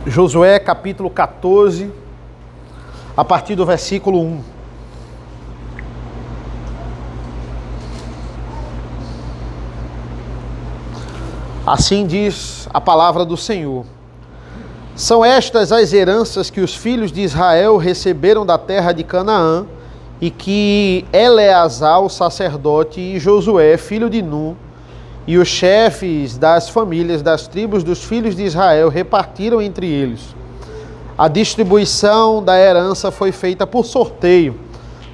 Josué capítulo 14, a partir do versículo 1. Assim diz a palavra do Senhor. São estas as heranças que os filhos de Israel receberam da terra de Canaã, e que Eleazar, o sacerdote, e Josué, filho de Nun, e os chefes das famílias das tribos dos filhos de Israel repartiram entre eles. A distribuição da herança foi feita por sorteio,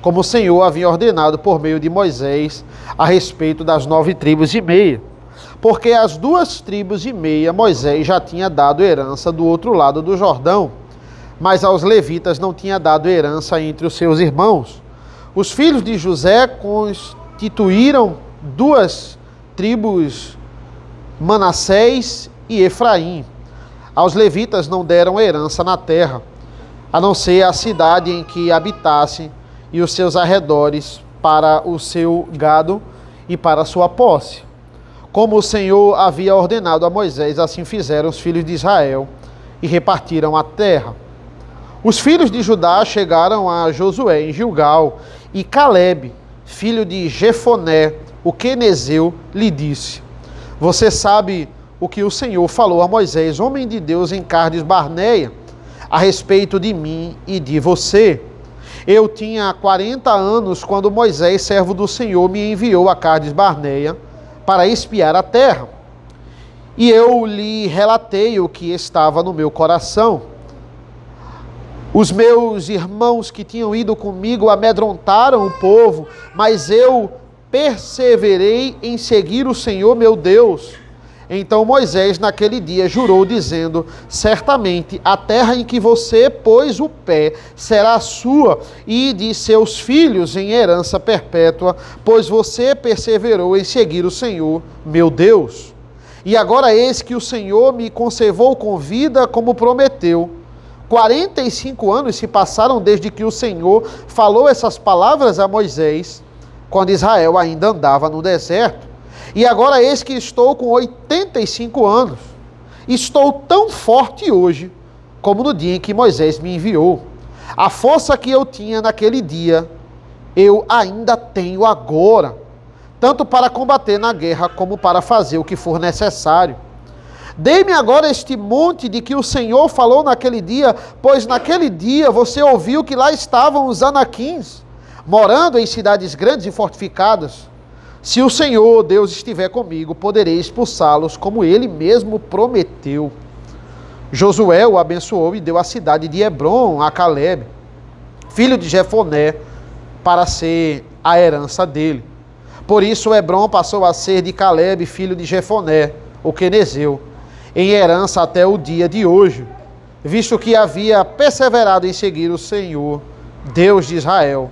como o Senhor havia ordenado por meio de Moisés, a respeito das 9 tribos e meia. Porque as 2 tribos e meia Moisés já tinha dado herança do outro lado do Jordão, mas aos levitas não tinha dado herança entre os seus irmãos. Os filhos de José constituíram 2 tribos, Manassés e Efraim. Aos levitas não deram herança na terra, a não ser a cidade em que habitassem e os seus arredores para o seu gado e para a sua posse. Como o Senhor havia ordenado a Moisés, assim fizeram os filhos de Israel e repartiram a terra. Os filhos de Judá chegaram a Josué em Gilgal, e Caleb, filho de Jefoné, o quenezeu, lhe disse: Você sabe o que o Senhor falou a Moisés, homem de Deus, em Cades Barneia, a respeito de mim e de você. Eu tinha 40 anos quando Moisés, servo do Senhor, me enviou a Cades Barneia para espiar a terra. E eu lhe relatei o que estava no meu coração. Os meus irmãos que tinham ido comigo amedrontaram o povo, mas eu perseverei em seguir o Senhor meu Deus. Então Moisés naquele dia jurou, dizendo: Certamente a terra em que você pôs o pé será sua e de seus filhos em herança perpétua, pois você perseverou em seguir o Senhor meu Deus. E agora eis que o Senhor me conservou com vida como prometeu. 45 anos se passaram desde que o Senhor falou essas palavras a Moisés, quando Israel ainda andava no deserto. E agora eis que estou com 85 anos. Estou tão forte hoje como no dia em que Moisés me enviou. A força que eu tinha naquele dia, eu ainda tenho agora, tanto para combater na guerra como para fazer o que for necessário. Dê-me agora este monte de que o Senhor falou naquele dia, pois naquele dia você ouviu que lá estavam os anaquins, morando em cidades grandes e fortificadas. Se o Senhor Deus estiver comigo, poderei expulsá-los, como ele mesmo prometeu. Josué o abençoou e deu a cidade de Hebron a Caleb, filho de Jefoné, para ser a herança dele. Por isso Hebron passou a ser de Caleb, filho de Jefoné, o quenezeu, em herança até o dia de hoje, visto que havia perseverado em seguir o Senhor, Deus de Israel.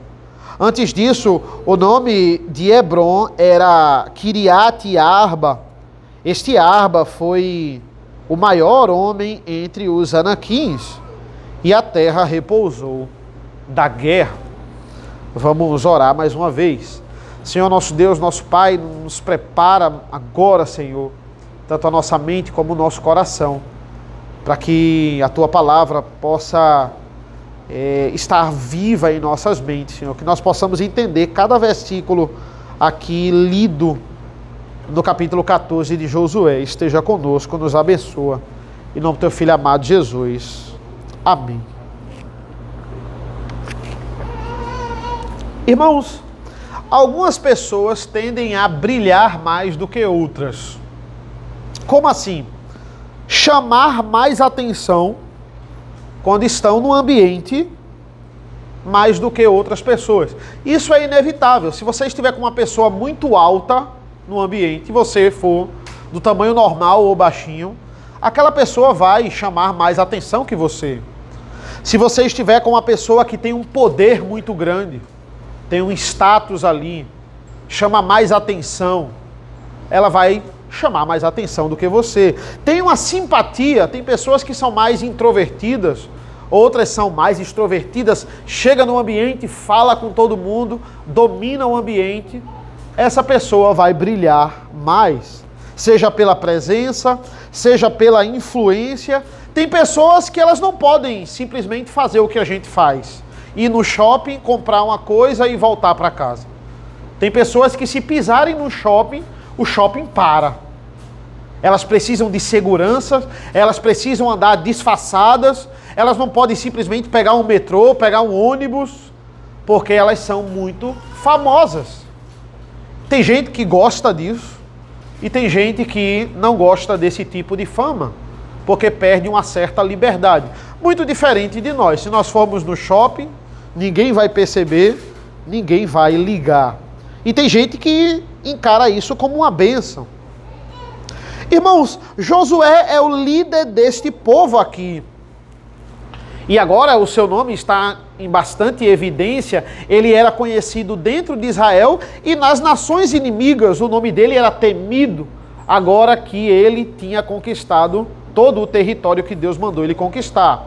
Antes disso, o nome de Hebron era Kiriat Arba. Este Arba foi o maior homem entre os anaquins, e a terra repousou da guerra. Vamos orar mais uma vez. Senhor nosso Deus, nosso Pai, nos prepara agora, Senhor, tanto a nossa mente como o nosso coração, para que a Tua palavra possa estar viva em nossas mentes, Senhor, que nós possamos entender cada versículo aqui lido no capítulo 14 de Josué. Esteja conosco, nos abençoa, em nome do Teu Filho amado Jesus. Amém. Irmãos, algumas pessoas tendem a brilhar mais do que outras. Como assim? Chamar mais atenção quando estão no ambiente mais do que outras pessoas. Isso é inevitável. Se você estiver com uma pessoa muito alta no ambiente, e você for do tamanho normal ou baixinho, aquela pessoa vai chamar mais atenção que você. Se você estiver com uma pessoa que tem um poder muito grande, tem um status ali, chama mais atenção, ela vai chamar mais atenção do que você. Tem uma simpatia, tem pessoas que são mais introvertidas, outras são mais extrovertidas, chega no ambiente, fala com todo mundo, domina o ambiente, essa pessoa vai brilhar mais. seja pela presença, seja pela influência. Tem pessoas que elas não podem simplesmente fazer o que a gente faz, ir no shopping, comprar uma coisa e voltar para casa. Tem pessoas que se pisarem no shopping, o shopping para. Elas precisam de segurança, elas precisam andar disfarçadas, elas não podem simplesmente pegar um metrô, pegar um ônibus, porque elas são muito famosas. Tem gente que gosta disso e tem gente que não gosta desse tipo de fama, porque perde uma certa liberdade. Muito diferente de nós. Se nós formos no shopping, ninguém vai perceber, ninguém vai ligar. E tem gente que encara isso como uma bênção. Irmãos, Josué é o líder deste povo aqui. E agora o seu nome está em bastante evidência. Ele era conhecido dentro de Israel e nas nações inimigas o nome dele era temido, agora que ele tinha conquistado todo o território que Deus mandou ele conquistar.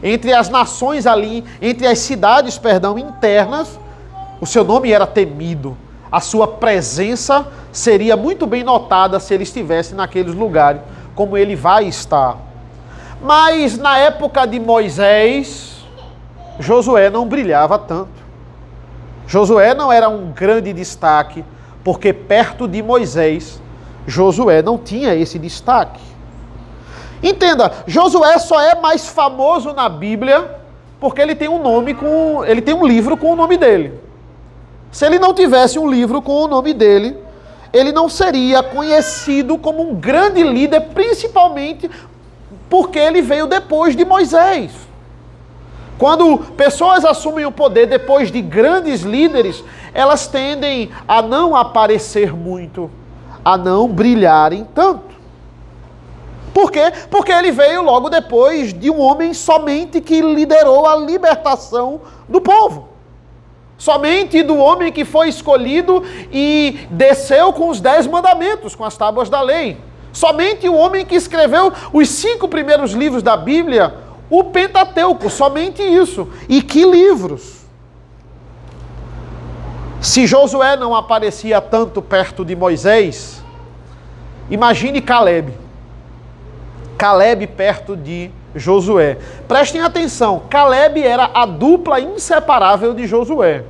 Entre as nações ali, entre as cidades, internas, o seu nome era temido. A sua presença seria muito bem notada se ele estivesse naqueles lugares, como ele vai estar. Mas na época de Moisés, Josué não brilhava tanto. Josué não era um grande destaque, porque perto de Moisés, Josué não tinha esse destaque. Entenda, Josué só é mais famoso na Bíblia porque ele tem um livro com o nome dele. Se ele não tivesse um livro com o nome dele, ele não seria conhecido como um grande líder, principalmente porque ele veio depois de Moisés. Quando pessoas assumem o poder depois de grandes líderes, elas tendem a não aparecer muito, a não brilharem tanto. Por quê? Porque ele veio logo depois de um homem somente que liderou a libertação do povo. Somente do homem que foi escolhido e desceu com os 10 mandamentos, com as tábuas da lei. Somente o homem que escreveu os 5 primeiros livros da Bíblia, o Pentateuco, somente isso. E que livros! Se Josué não aparecia tanto perto de Moisés, imagine Caleb. Caleb perto de Josué. Prestem atenção, Caleb era a dupla inseparável de Josué.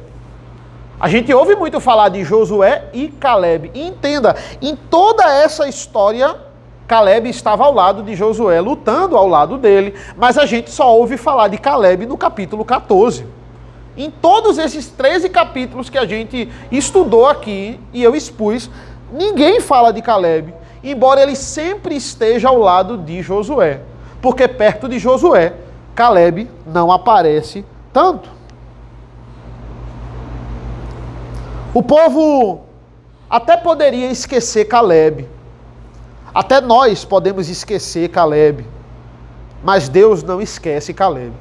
A gente ouve muito falar de Josué e Caleb. E entenda, em toda essa história, Caleb estava ao lado de Josué, lutando ao lado dele, mas a gente só ouve falar de Caleb no capítulo 14. Em todos esses 13 capítulos que a gente estudou aqui, e eu expus, ninguém fala de Caleb, embora ele sempre esteja ao lado de Josué. Porque perto de Josué, Caleb não aparece tanto. O povo até poderia esquecer Caleb. Até nós podemos esquecer Caleb. Mas Deus não esquece Caleb.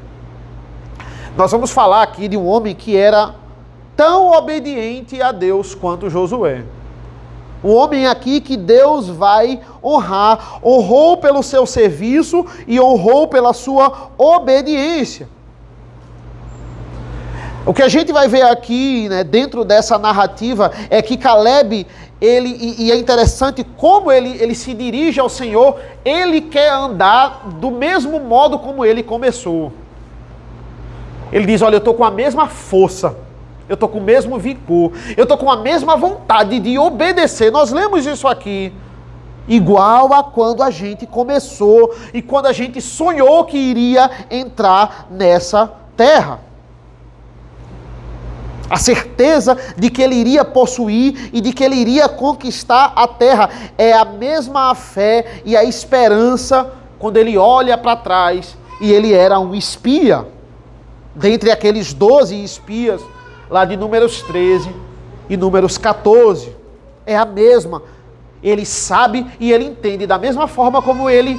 Nós vamos falar aqui de um homem que era tão obediente a Deus quanto Josué. Um homem aqui que Deus vai honrar, honrou pelo seu serviço e honrou pela sua obediência. O que a gente vai ver aqui, né, dentro dessa narrativa, é que Caleb, e é interessante como ele se dirige ao Senhor, ele quer andar do mesmo modo como ele começou. Ele diz, olha, eu estou com a mesma força, eu estou com o mesmo vigor, eu estou com a mesma vontade de obedecer. Nós lemos isso aqui, igual a quando a gente começou e quando a gente sonhou que iria entrar nessa terra. A certeza de que ele iria possuir e de que ele iria conquistar a terra é a mesma fé e a esperança quando ele olha para trás e ele era um espia. Dentre aqueles 12 espias, lá de Números 13 e Números 14. É a mesma. Ele sabe e ele entende. Da mesma forma como ele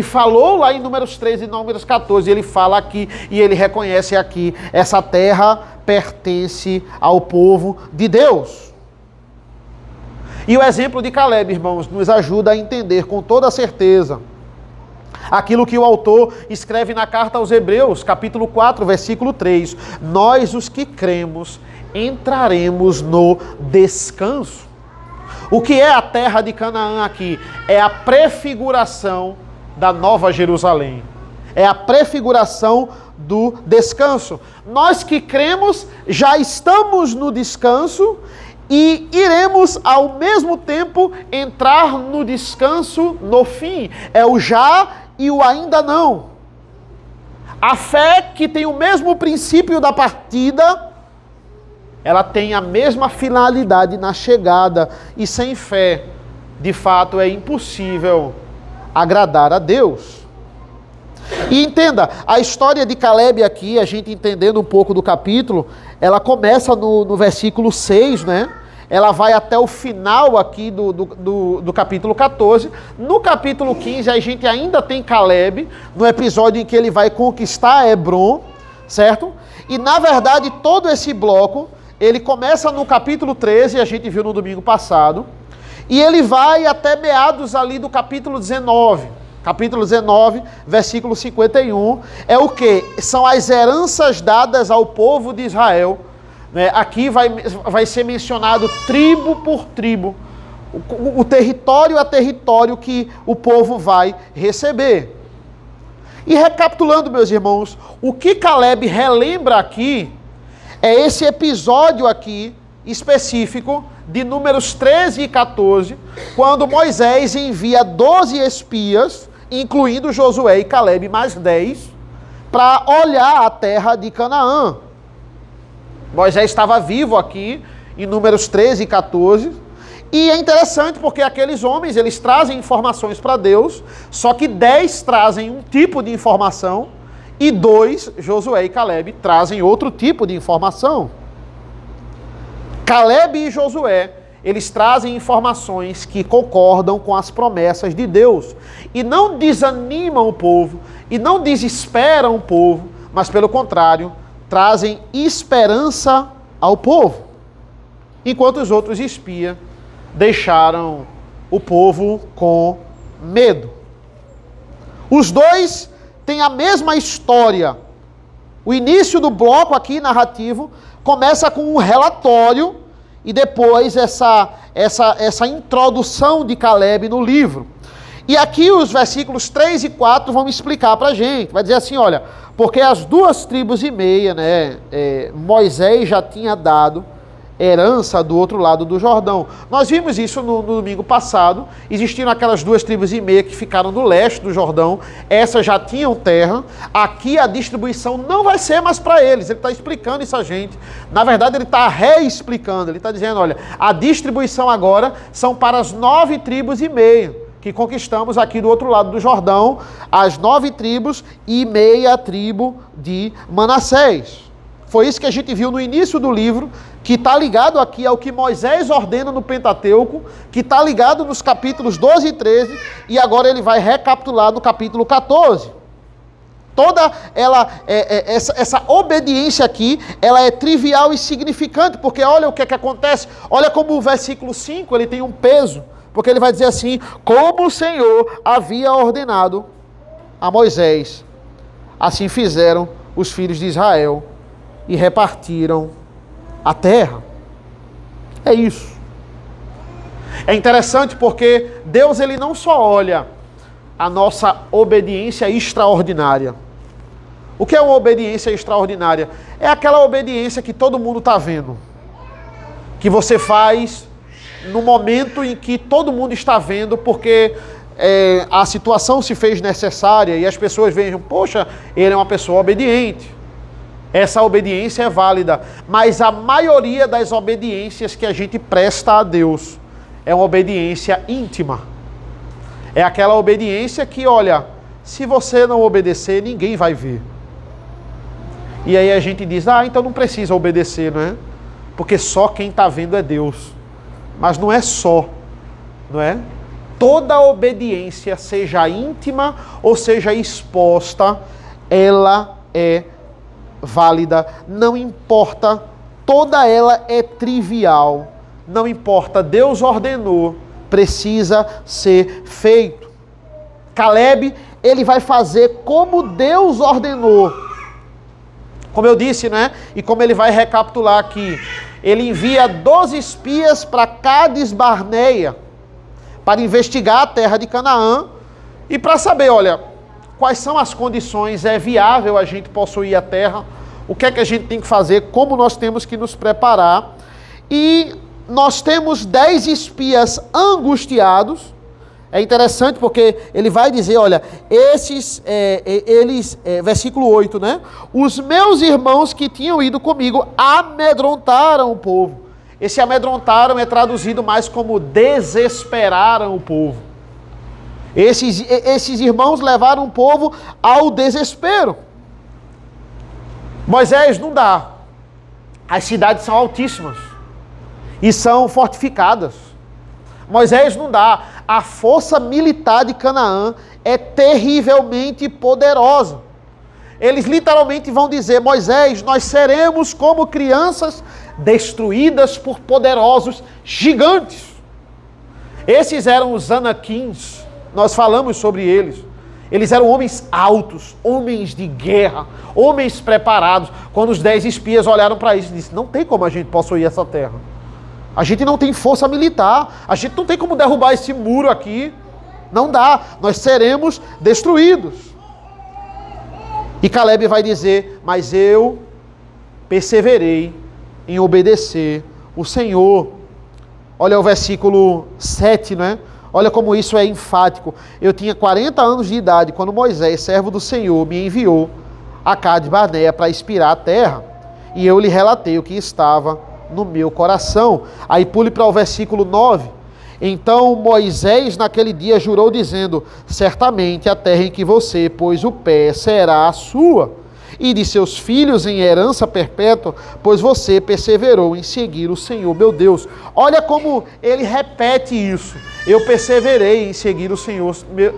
falou lá em Números 13 e Números 14. Ele fala aqui e ele reconhece aqui. Essa terra pertence ao povo de Deus. E o exemplo de Caleb, irmãos, nos ajuda a entender com toda certeza aquilo que o autor escreve na carta aos Hebreus, capítulo 4, versículo 3. Nós, os que cremos, entraremos no descanso. O que é a terra de Canaã aqui? É a prefiguração da Nova Jerusalém. É a prefiguração do descanso. Nós que cremos já estamos no descanso e iremos ao mesmo tempo entrar no descanso no fim. É o já e o ainda não. A fé que tem o mesmo princípio da partida, ela tem a mesma finalidade na chegada. E sem fé, de fato, é impossível agradar a Deus. E entenda, a história de Caleb aqui, a gente entendendo um pouco do capítulo, ela começa no versículo 6, né? Ela vai até o final aqui do capítulo 14. No capítulo 15, a gente ainda tem Caleb, no episódio em que ele vai conquistar Hebron, certo? E, na verdade, todo esse bloco, ele começa no capítulo 13, a gente viu no domingo passado, e ele vai até meados ali do capítulo 19. Capítulo 19, versículo 51, é o que? São as heranças dadas ao povo de Israel. Aqui vai ser mencionado tribo por tribo, o território a território que o povo vai receber. E recapitulando, meus irmãos, o que Caleb relembra aqui é esse episódio aqui específico de Números 13 e 14, quando Moisés envia 12 espias, incluindo Josué e Caleb mais 10, para olhar a terra de Canaã. Moisés estava vivo aqui em Números 13 e 14, e é interessante porque aqueles homens, eles trazem informações para Deus, só que 10 trazem um tipo de informação, e 2, Josué e Caleb, trazem outro tipo de informação. Caleb e Josué, eles trazem informações que concordam com as promessas de Deus, e não desanimam o povo, e não desesperam o povo, mas pelo contrário, trazem esperança ao povo, enquanto os outros espias deixaram o povo com medo. Os dois têm a mesma história. O início do bloco aqui narrativo começa com um relatório e depois essa introdução de Caleb no livro. E aqui os versículos 3 e 4 vão explicar para a gente. Vai dizer assim, olha, porque as 2,5 tribos, né, Moisés já tinha dado herança do outro lado do Jordão. Nós vimos isso no domingo passado. Existiram aquelas 2,5 tribos que ficaram do leste do Jordão. Essas já tinham terra. Aqui a distribuição não vai ser mais para eles. Ele está explicando isso a gente. Na verdade, ele está reexplicando. Ele está dizendo, olha, a distribuição agora são para as 9,5 tribos que conquistamos aqui do outro lado do Jordão, as 9 tribos e meia tribo de Manassés. Foi isso que a gente viu no início do livro, que está ligado aqui ao que Moisés ordena no Pentateuco, que está ligado nos capítulos 12 e 13, e agora ele vai recapitular no capítulo 14. Toda essa obediência aqui, ela é trivial e significante, porque olha o que acontece, olha como o versículo 5, ele tem um peso, porque ele vai dizer assim, como o Senhor havia ordenado a Moisés, assim fizeram os filhos de Israel e repartiram a terra. É isso. É interessante porque Deus, ele não só olha a nossa obediência extraordinária. O que é uma obediência extraordinária? É aquela obediência que todo mundo está vendo, que você faz no momento em que todo mundo está vendo, porque a situação se fez necessária e as pessoas vejam, poxa, ele é uma pessoa obediente. Essa obediência é válida, mas a maioria das obediências que a gente presta a Deus é uma obediência íntima. É aquela obediência que, olha, se você não obedecer, ninguém vai ver. E aí a gente diz, então não precisa obedecer, não é? Porque só quem está vendo é Deus. Mas não é só, não é? Toda obediência, seja íntima ou seja exposta, ela é válida, não importa, toda ela é trivial, não importa, Deus ordenou, precisa ser feito. Caleb, ele vai fazer como Deus ordenou. Como eu disse, né? E como ele vai recapitular aqui, ele envia 12 espias para Cádiz Barneia, para investigar a terra de Canaã e para saber, olha, quais são as condições, é viável a gente possuir a terra, o que é que a gente tem que fazer, como nós temos que nos preparar. E nós temos 10 espias angustiados. É interessante porque ele vai dizer, olha, versículo 8, né? Os meus irmãos que tinham ido comigo amedrontaram o povo. Esse amedrontaram é traduzido mais como desesperaram o povo. Esses irmãos levaram o povo ao desespero. Moisés, não dá. As cidades são altíssimas e são fortificadas. Moisés, não dá. A força militar de Canaã é terrivelmente poderosa. Eles literalmente vão dizer, Moisés, nós seremos como crianças destruídas por poderosos gigantes. Esses eram os Anaquins, nós falamos sobre eles. Eles eram homens altos, homens de guerra, homens preparados. Quando os 10 espias olharam para isso, disseram, não tem como a gente possuir essa terra. A gente não tem força militar, a gente não tem como derrubar esse muro aqui. Não dá, nós seremos destruídos. E Caleb vai dizer, mas eu perseverei em obedecer o Senhor. Olha o versículo 7, né? Olha como isso é enfático. Eu tinha 40 anos de idade quando Moisés, servo do Senhor, me enviou a Cádiz Barneia para espiar a terra. E eu lhe relatei o que estava no meu coração. Aí pule para o versículo 9. Então Moisés naquele dia jurou dizendo, certamente a terra em que você pôs o pé será a sua, e de seus filhos em herança perpétua, pois você perseverou em seguir o Senhor, meu Deus. Olha como ele repete isso. Eu perseverei em seguir o Senhor,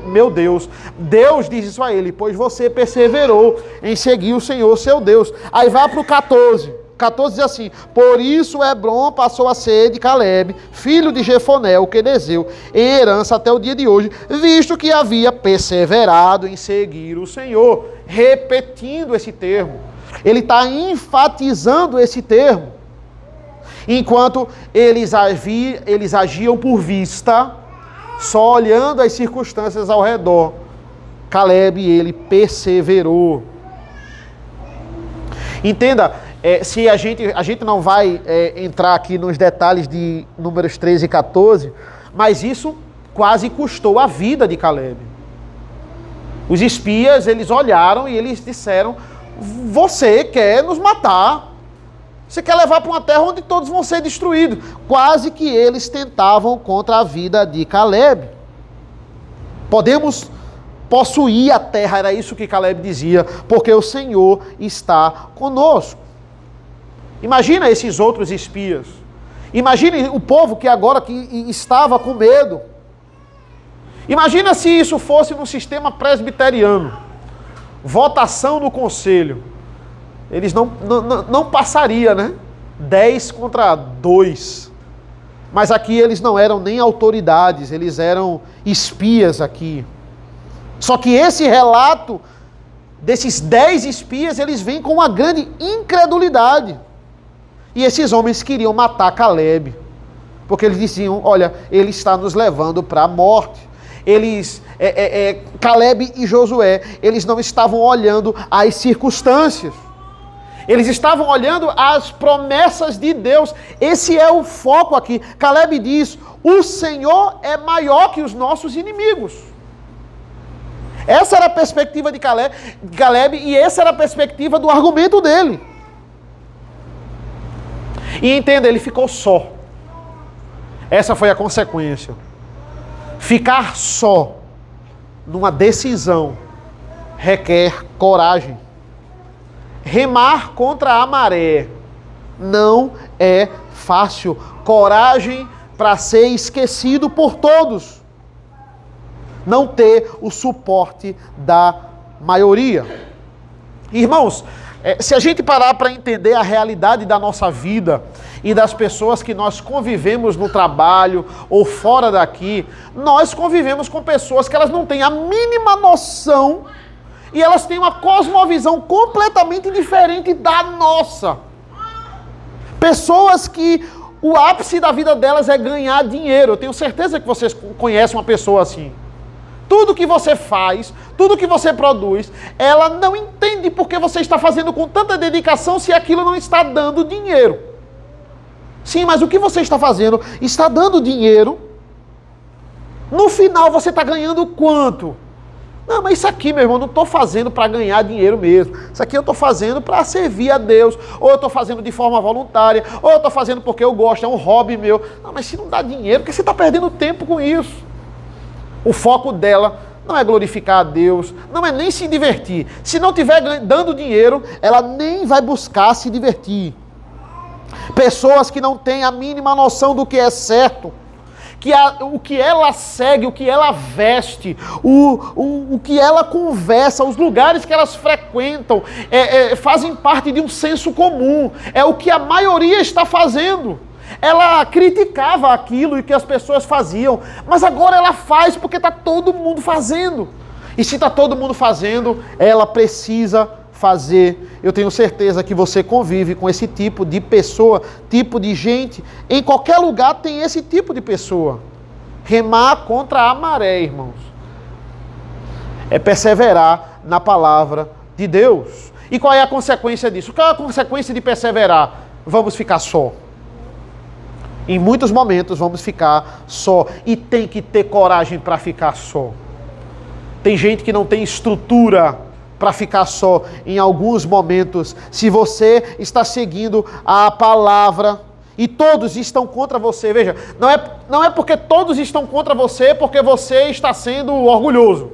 meu Deus. Deus diz isso a ele, pois você perseverou em seguir o Senhor, seu Deus. Aí vai para o 14. 14 diz assim, por isso Hebron passou a ser de Caleb, filho de Jefoné, o quenezeu, em herança até o dia de hoje, visto que havia perseverado em seguir o Senhor. Repetindo esse termo. Ele está enfatizando esse termo. Enquanto eles agiam por vista, só olhando as circunstâncias ao redor, Caleb, ele perseverou. Entenda, se a gente não vai entrar aqui nos detalhes de Números 13 e 14, mas isso quase custou a vida de Caleb. Os espias, eles olharam e eles disseram, você quer nos matar, você quer levar para uma terra onde todos vão ser destruídos. Quase que eles tentavam contra a vida de Caleb. Podemos possuir a terra, era isso que Caleb dizia, porque o Senhor está conosco. Imagina esses outros espias. Imagine o povo que agora que estava com medo. Imagina se isso fosse no sistema presbiteriano. Votação no conselho. Eles não passaria, né? 10 contra 2. Mas aqui eles não eram nem autoridades, eles eram espias aqui. Só que esse relato desses 10 espias, eles vêm com uma grande incredulidade. E esses homens queriam matar Caleb, porque eles diziam, olha, ele está nos levando para a morte. Caleb e Josué, eles não estavam olhando as circunstâncias. Eles estavam olhando as promessas de Deus. Esse é o foco aqui. Caleb diz, o Senhor é maior que os nossos inimigos. Essa era a perspectiva de Caleb e essa era a perspectiva do argumento dele. E entenda, ele ficou só. Essa foi a consequência. Ficar só numa decisão requer coragem. Remar contra a maré não é fácil. Coragem para ser esquecido por todos. Não ter o suporte da maioria. Irmãos, se a gente parar para entender a realidade da nossa vida e das pessoas que nós convivemos no trabalho ou fora daqui, nós convivemos com pessoas que elas não têm a mínima noção e elas têm uma cosmovisão completamente diferente da nossa. Pessoas que o ápice da vida delas é ganhar dinheiro. Eu tenho certeza que vocês conhecem uma pessoa assim. Tudo que você faz, tudo que você produz, ela não entende por que você está fazendo com tanta dedicação se aquilo não está dando dinheiro. Sim, mas o que você está fazendo está dando dinheiro. No final você está ganhando quanto? Não, mas isso aqui, meu irmão, não estou fazendo para ganhar dinheiro mesmo. Isso aqui eu estou fazendo para servir a Deus. Ou eu estou fazendo de forma voluntária. Ou eu estou fazendo porque eu gosto, é um hobby meu. Não, mas se não dá dinheiro, por que você está perdendo tempo com isso? O foco dela não é glorificar a Deus, não é nem se divertir. Se não estiver dando dinheiro, ela nem vai buscar se divertir. Pessoas que não têm a mínima noção do que é certo, o que ela segue, o que ela veste, o que ela conversa, os lugares que elas frequentam, fazem parte de um senso comum. É o que a maioria está fazendo. Ela criticava aquilo e que as pessoas faziam, mas agora ela faz porque está todo mundo fazendo. E se está todo mundo fazendo, ela precisa fazer. Eu tenho certeza que você convive com esse tipo de pessoa, tipo de gente. Em qualquer lugar tem esse tipo de pessoa. Remar contra a maré, irmãos. É perseverar na palavra de Deus. E qual é a consequência disso? Qual é a consequência de perseverar? Vamos ficar só. Em muitos momentos vamos ficar só. E tem que ter coragem para ficar só. Tem gente que não tem estrutura para ficar só em alguns momentos. Se você está seguindo a palavra e todos estão contra você, veja, não é porque todos estão contra você porque você está sendo orgulhoso.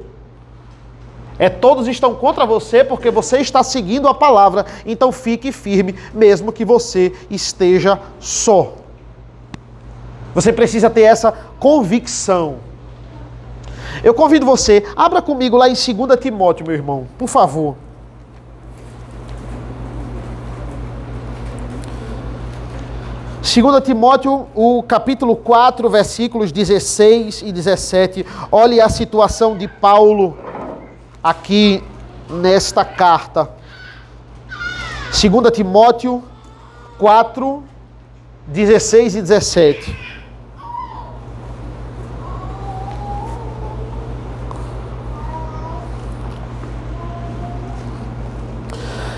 Todos estão contra você porque você está seguindo a palavra. Então fique firme, mesmo que você esteja só. Você precisa ter essa convicção. Eu convido você, abra comigo lá em 2 Timóteo, meu irmão, por favor. 2 Timóteo, o capítulo 4, versículos 16 e 17. Olhe a situação de Paulo aqui nesta carta. 2 Timóteo 4, 16 e 17.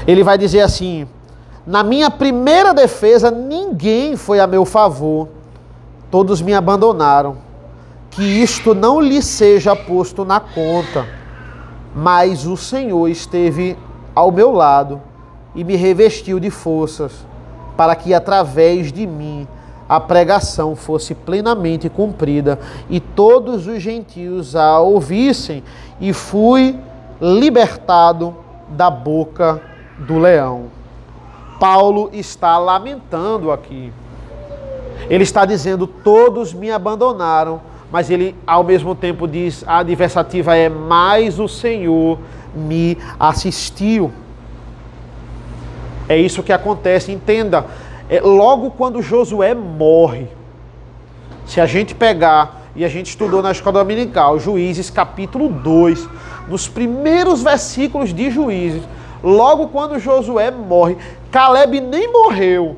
Ele vai dizer assim: na minha primeira defesa, ninguém foi a meu favor, todos me abandonaram. Que isto não lhe seja posto na conta, mas o Senhor esteve ao meu lado e me revestiu de forças, para que através de mim a pregação fosse plenamente cumprida e todos os gentios a ouvissem, e fui libertado da boca do leão. Paulo está lamentando aqui. Ele está dizendo: todos me abandonaram, mas ele ao mesmo tempo diz, a adversativa é: mas o Senhor me assistiu. É isso que acontece, entenda. Logo quando Josué morre, se a gente pegar, e a gente estudou na escola dominical, Juízes capítulo 2, nos primeiros versículos de Juízes, logo quando Josué morre, Caleb nem morreu,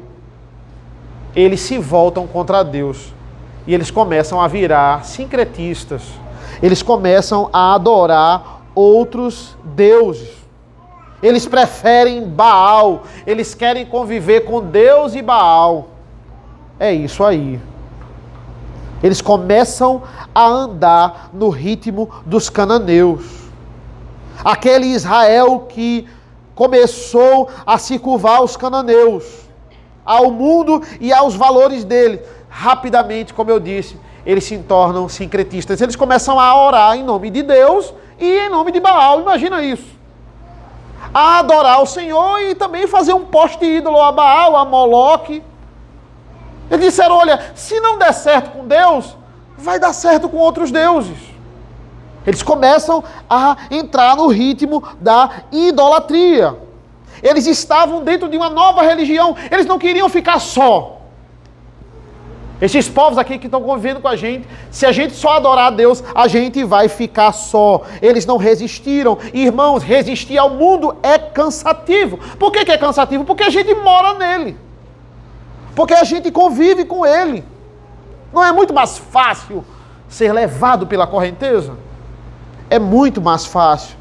eles se voltam contra Deus. E eles começam a virar sincretistas. Eles começam a adorar outros deuses. Eles preferem Baal. Eles querem conviver com Deus e Baal. É isso aí. Eles começam a andar no ritmo dos cananeus. Aquele Israel que começou a se curvar aos cananeus, ao mundo e aos valores dele. Rapidamente, como eu disse, eles se tornam sincretistas. Eles começam a orar em nome de Deus e em nome de Baal. Imagina isso. A adorar o Senhor e também fazer um poste ídolo a Baal, a Moloque. Eles disseram: olha, se não der certo com Deus, vai dar certo com outros deuses. Eles começam a entrar no ritmo da idolatria. Eles estavam dentro de uma nova religião. Eles não queriam ficar só. Esses povos aqui que estão convivendo com a gente, se a gente só adorar a Deus, a gente vai ficar só. Eles não resistiram. Irmãos, resistir ao mundo é cansativo. Por que é cansativo? Porque a gente mora nele. Porque a gente convive com ele. Não é muito mais fácil ser levado pela correnteza? É muito mais fácil.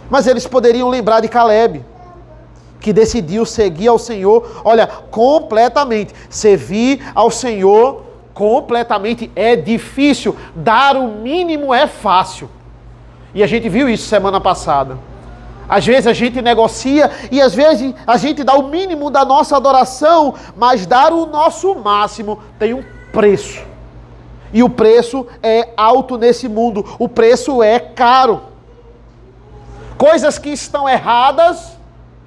Mas eles poderiam lembrar de Caleb, que decidiu seguir ao Senhor, olha, completamente. Servir ao Senhor completamente é difícil. Dar o mínimo é fácil. E a gente viu isso semana passada. Às vezes a gente negocia e às vezes a gente dá o mínimo da nossa adoração, mas dar o nosso máximo tem um preço. E o preço é alto nesse mundo. O preço é caro. Coisas que estão erradas,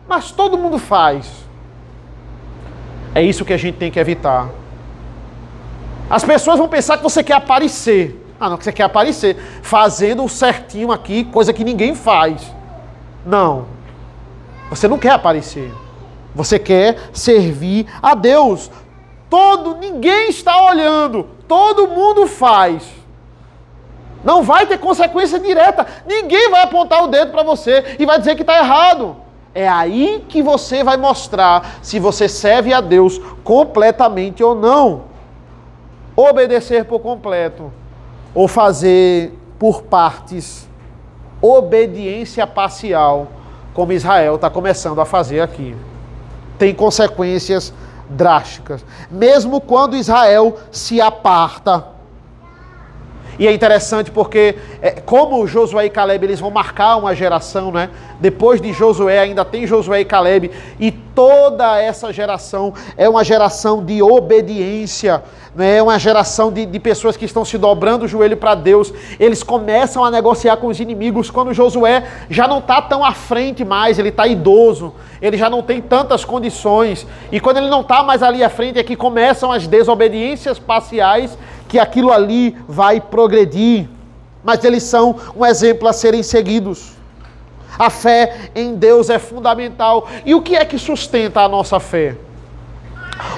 mas todo mundo faz. É isso que a gente tem que evitar. As pessoas vão pensar que você quer aparecer. Ah, não, que você quer aparecer fazendo o certinho aqui, coisa que ninguém faz. Não. Você não quer aparecer. Você quer servir a Deus. Ninguém está olhando. Todo mundo faz. Não vai ter consequência direta. Ninguém vai apontar o dedo para você e vai dizer que está errado. É aí que você vai mostrar se você serve a Deus completamente ou não. Obedecer por completo ou fazer por partes, obediência parcial, como Israel está começando a fazer aqui. Tem consequências drásticas. Mesmo quando Israel se aparta. E é interessante porque, como Josué e Caleb, eles vão marcar uma geração, né? Depois de Josué, ainda tem Josué e Caleb. E toda essa geração é uma geração de obediência. Né? É uma geração de pessoas que estão se dobrando o joelho para Deus. Eles começam a negociar com os inimigos quando Josué já não está tão à frente mais. Ele está idoso. Ele já não tem tantas condições. E quando ele não está mais ali à frente, é que começam as desobediências parciais, que aquilo ali vai progredir, mas eles são um exemplo a serem seguidos. A fé em Deus é fundamental. E o que é que sustenta a nossa fé?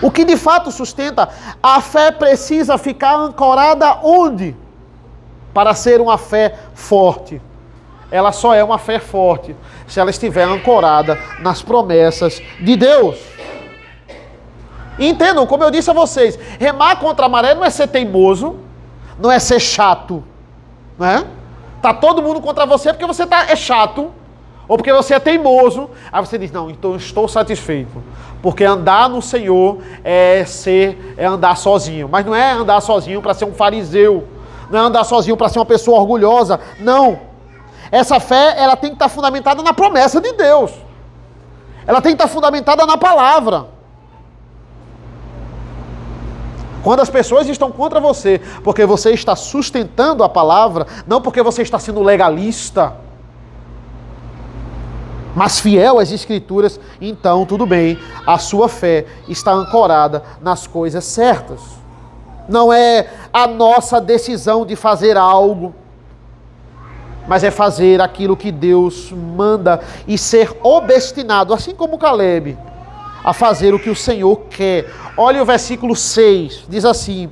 O que de fato sustenta? A fé precisa ficar ancorada onde? Para ser uma fé forte. Ela só é uma fé forte se ela estiver ancorada nas promessas de Deus. Entendam, como eu disse a vocês, remar contra a maré não é ser teimoso, não é ser chato, né? Tá todo mundo contra você porque você é chato, ou porque você é teimoso. Aí você diz, não, então eu estou satisfeito, porque andar no Senhor é andar sozinho. Mas não é andar sozinho para ser um fariseu, não é andar sozinho para ser uma pessoa orgulhosa, não. Essa fé, ela tem que estar fundamentada na promessa de Deus. Ela tem que estar fundamentada na palavra. Quando as pessoas estão contra você, porque você está sustentando a palavra, não porque você está sendo legalista, mas fiel às Escrituras, então tudo bem, a sua fé está ancorada nas coisas certas. Não é a nossa decisão de fazer algo, mas é fazer aquilo que Deus manda e ser obstinado, assim como Caleb, a fazer o que o Senhor quer. Olha o versículo 6, diz assim: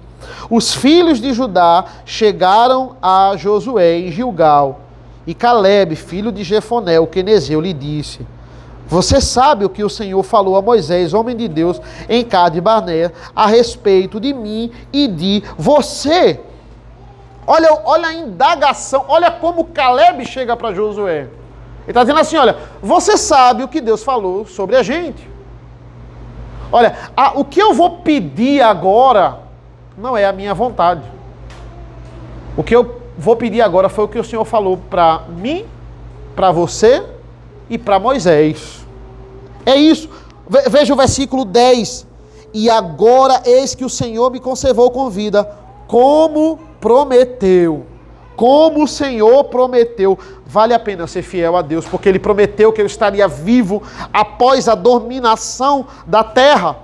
os filhos de Judá chegaram a Josué em Gilgal, e Caleb, filho de Jefoné, o quenezeu, lhe disse: você sabe o que o Senhor falou a Moisés, homem de Deus, em Cades Barnea, a respeito de mim e de você. Olha a indagação, olha como Caleb chega para Josué. Ele está dizendo assim, olha, você sabe o que Deus falou sobre a gente. Olha, o que eu vou pedir agora não é a minha vontade. O que eu vou pedir agora foi o que o Senhor falou para mim, para você e para Moisés. É isso. Veja o versículo 10. E agora eis que o Senhor me conservou com vida, como prometeu. Como o Senhor prometeu. Vale a pena ser fiel a Deus, porque Ele prometeu que eu estaria vivo após a dominação da terra.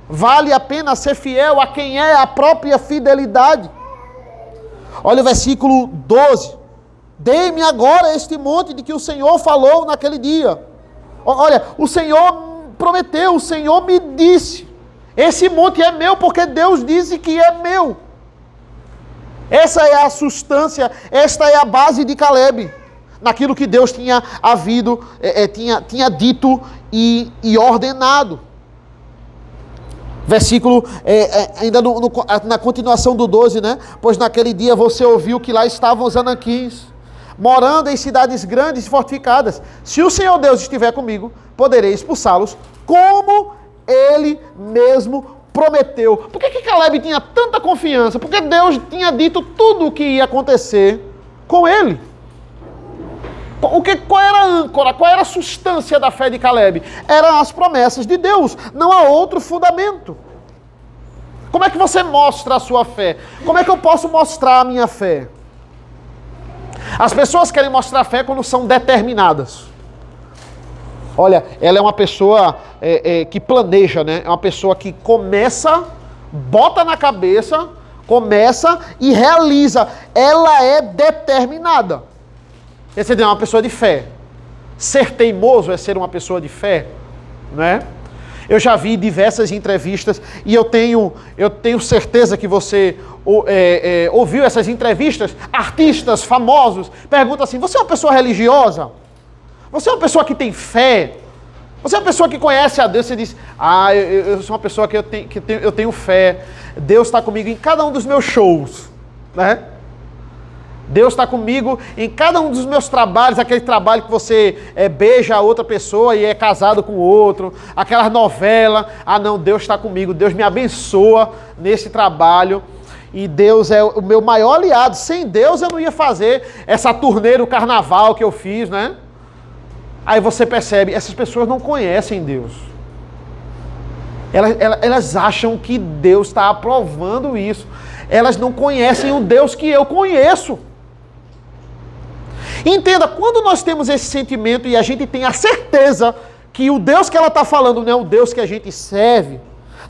Vale a pena ser fiel a quem é a própria fidelidade. Olha o versículo 12. Dê-me agora este monte de que o Senhor falou naquele dia. Olha, o Senhor prometeu, o Senhor me disse. Esse monte é meu porque Deus disse que é meu. Essa é a substância, esta é a base de Caleb, naquilo que Deus tinha tinha dito e ordenado. Versículo, ainda na continuação do 12, né? Pois naquele dia você ouviu que lá estavam os anaquins, morando em cidades grandes e fortificadas. Se o Senhor Deus estiver comigo, poderei expulsá-los, como Ele mesmo prometeu. Por que Caleb tinha tanta confiança? Porque Deus tinha dito tudo o que ia acontecer com ele. Qual era a âncora, qual era a substância da fé de Caleb? Eram as promessas de Deus, não há outro fundamento. Como é que você mostra a sua fé? Como é que eu posso mostrar a minha fé? As pessoas querem mostrar fé quando são determinadas. Olha, ela é uma pessoa que planeja, né? É uma pessoa que começa, bota na cabeça, começa e realiza. Ela é determinada. Essa é uma pessoa de fé. Ser teimoso é ser uma pessoa de fé, né? Eu já vi diversas entrevistas e eu tenho certeza que você ouviu essas entrevistas. Artistas famosos perguntam assim: você é uma pessoa religiosa? Você é uma pessoa que tem fé? Você é uma pessoa que conhece a Deus? Você diz: eu sou uma pessoa que eu tenho fé. Deus está comigo em cada um dos meus shows, né? Deus está comigo em cada um dos meus trabalhos, aquele trabalho que você beija a outra pessoa e é casado com outro, aquelas novelas. Não, Deus está comigo, Deus me abençoa nesse trabalho e Deus é o meu maior aliado. Sem Deus eu não ia fazer essa turnê do carnaval que eu fiz, né? Aí você percebe, essas pessoas não conhecem Deus. Elas acham que Deus está aprovando isso. Elas não conhecem o Deus que eu conheço. Entenda, quando nós temos esse sentimento e a gente tem a certeza que o Deus que ela está falando não é o Deus que a gente serve,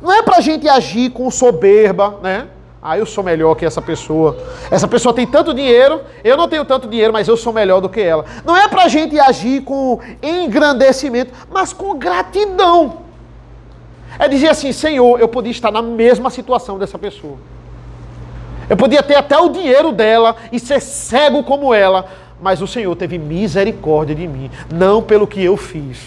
não é para a gente agir com soberba, né? Eu sou melhor que essa pessoa. Essa pessoa tem tanto dinheiro, eu não tenho tanto dinheiro, mas eu sou melhor do que ela. Não é para a gente agir com engrandecimento, mas com gratidão. É dizer assim: Senhor, eu podia estar na mesma situação dessa pessoa. Eu podia ter até o dinheiro dela e ser cego como ela, mas o Senhor teve misericórdia de mim, não pelo que eu fiz,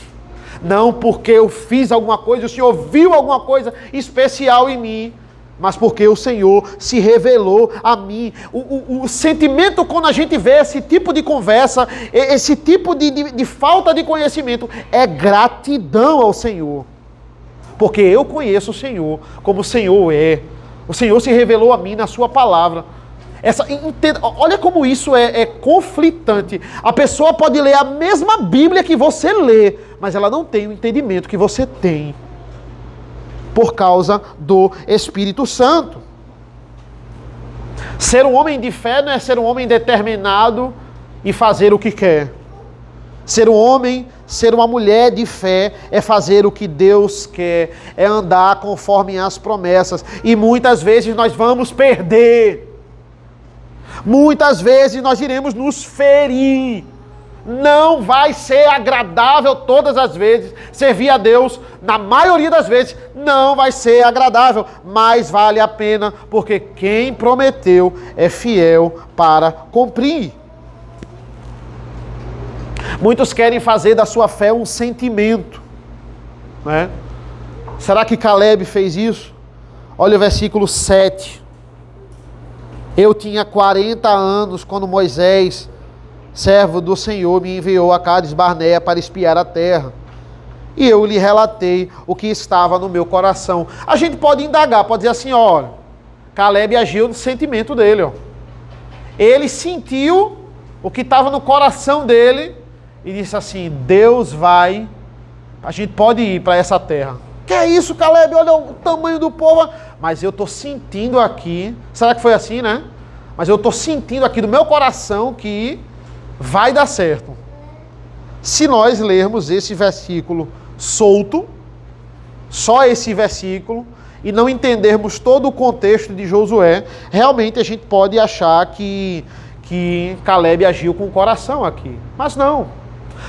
não porque eu fiz alguma coisa, o Senhor viu alguma coisa especial em mim, mas porque o Senhor se revelou a mim. O sentimento quando a gente vê esse tipo de conversa, esse tipo de falta de conhecimento, é gratidão ao Senhor, porque eu conheço o Senhor como o Senhor é. O Senhor se revelou a mim na sua palavra. Olha como isso é conflitante. A pessoa pode ler a mesma Bíblia que você lê, mas ela não tem o entendimento que você tem, por causa do Espírito Santo. Ser um homem de fé não é ser um homem determinado e fazer o que quer. Ser um homem, ser uma mulher de fé é fazer o que Deus quer, é andar conforme as promessas. E muitas vezes nós vamos perder. Muitas vezes nós iremos nos ferir. Não vai ser agradável todas as vezes. Servir a Deus, na maioria das vezes, não vai ser agradável. Mas vale a pena, porque quem prometeu é fiel para cumprir. Muitos querem fazer da sua fé um sentimento, né? Será que Caleb fez isso? Olha o versículo 7. Eu tinha 40 anos quando Moisés, servo do Senhor, me enviou a Cades Barneia para espiar a terra. E eu lhe relatei o que estava no meu coração. A gente pode indagar, pode dizer assim: olha, Caleb agiu no sentimento dele, ó. Ele sentiu o que estava no coração dele e disse assim: Deus vai, a gente pode ir para essa terra. Que é isso, Caleb? Olha o tamanho do povo. Mas eu estou sentindo aqui, será que foi assim, né? Mas eu estou sentindo aqui do meu coração que vai dar certo. Se nós lermos esse versículo solto, só esse versículo, e não entendermos todo o contexto de Josué, realmente a gente pode achar que Caleb agiu com o coração aqui. Mas não.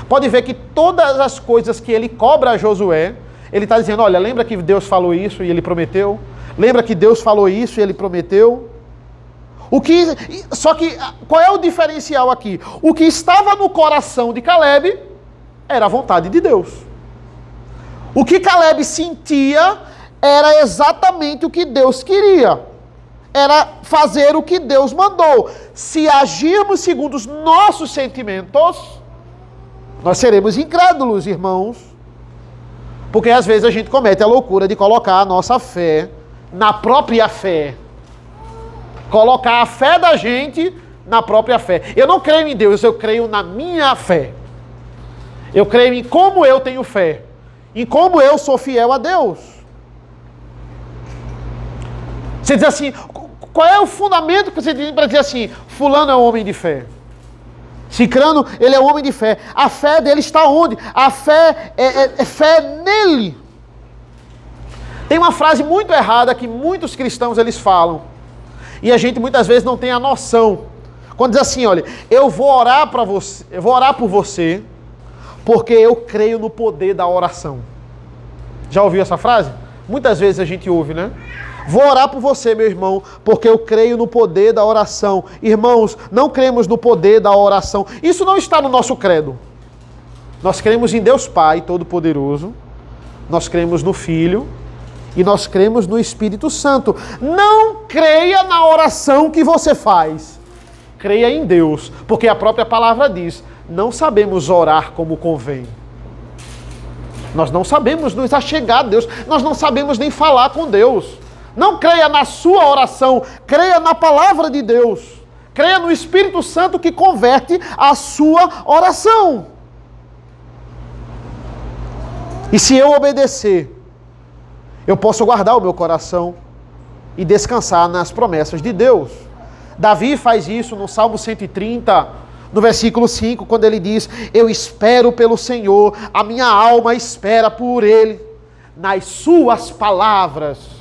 Pode ver que todas as coisas que ele cobra a Josué, ele está dizendo: olha, lembra que Deus falou isso e ele prometeu? Lembra que Deus falou isso e ele prometeu? Só que, qual é o diferencial aqui? O que estava no coração de Caleb era a vontade de Deus. O que Caleb sentia era exatamente o que Deus queria. Era fazer o que Deus mandou. Se agirmos segundo os nossos sentimentos, nós seremos incrédulos, irmãos. Porque às vezes a gente comete a loucura de colocar a nossa fé na própria fé. Colocar a fé da gente na própria fé. Eu não creio em Deus, eu creio na minha fé. Eu creio em como eu tenho fé. Em como eu sou fiel a Deus. Você diz assim, qual é o fundamento que você tem para dizer assim, fulano é um homem de fé? Cicrano, ele é um homem de fé. A fé dele está onde? A fé é fé nele. Tem uma frase muito errada que muitos cristãos eles falam. E a gente muitas vezes não tem a noção. Quando diz assim, olha, eu vou orar para você, eu vou orar por você, porque eu creio no poder da oração. Já ouviu essa frase? Muitas vezes a gente ouve, né? Vou orar por você, meu irmão, porque eu creio no poder da oração. Irmãos, não cremos no poder da oração. Isso não está no nosso credo. Nós cremos em Deus Pai Todo-Poderoso. Nós cremos no Filho. E nós cremos no Espírito Santo. Não creia na oração que você faz. Creia em Deus. Porque a própria palavra diz, não sabemos orar como convém. Nós não sabemos nos achegar a Deus. Nós não sabemos nem falar com Deus. Não creia na sua oração, creia na palavra de Deus. Creia no Espírito Santo que converte a sua oração. E se eu obedecer, eu posso guardar o meu coração e descansar nas promessas de Deus. Davi faz isso no Salmo 130, no versículo 5, quando ele diz, eu espero pelo Senhor, a minha alma espera por Ele, nas suas palavras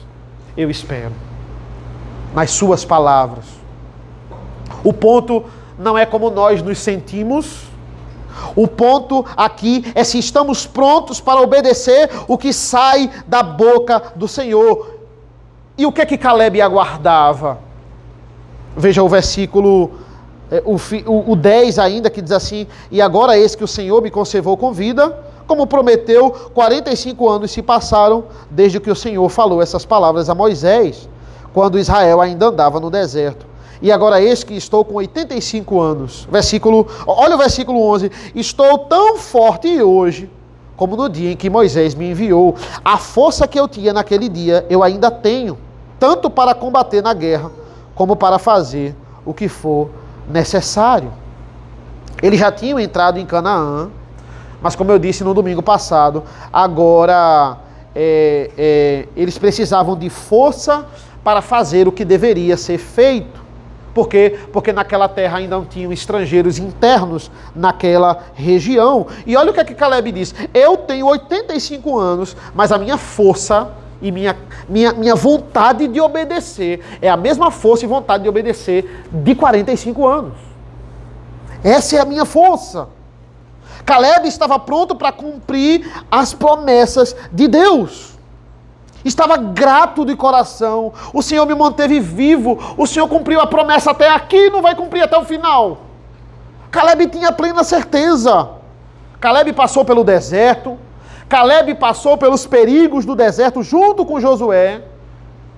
eu espero. Nas suas palavras. O ponto não é como nós nos sentimos. O ponto aqui é se estamos prontos para obedecer o que sai da boca do Senhor. E o que é que Caleb aguardava? Veja o versículo, o 10 ainda, que diz assim, e agora eis que o Senhor me conservou com vida, como prometeu, 45 anos se passaram desde que o Senhor falou essas palavras a Moisés, quando Israel ainda andava no deserto. E agora eis que estou com 85 anos. Olha o versículo 11. Estou tão forte hoje, como no dia em que Moisés me enviou. A força que eu tinha naquele dia, eu ainda tenho, tanto para combater na guerra, como para fazer o que for necessário. Eles já tinham entrado em Canaã, mas como eu disse no domingo passado, agora eles precisavam de força para fazer o que deveria ser feito. Por quê? Porque naquela terra ainda não tinham estrangeiros internos naquela região. E olha o que Caleb diz. Eu tenho 85 anos, mas a minha força e minha vontade de obedecer é a mesma força e vontade de obedecer de 45 anos. Essa é a minha força. Caleb estava pronto para cumprir as promessas de Deus. Estava grato de coração. O Senhor me manteve vivo. O Senhor cumpriu a promessa até aqui e não vai cumprir até o final. Caleb tinha plena certeza. Caleb passou pelo deserto. Caleb passou pelos perigos do deserto junto com Josué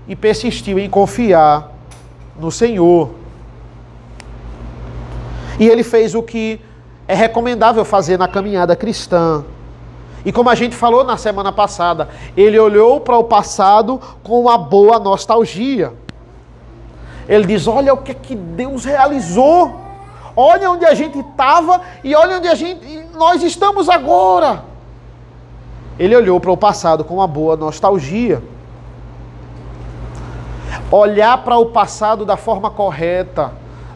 e persistiu em confiar no Senhor. E ele fez o que é recomendável fazer na caminhada cristã. E como a gente falou na semana passada, ele olhou para o passado com uma boa nostalgia. Ele diz, olha o que é que Deus realizou. Olha onde a gente estava e olha onde nós estamos agora. Ele olhou para o passado com uma boa nostalgia. Olhar para o passado da forma correta.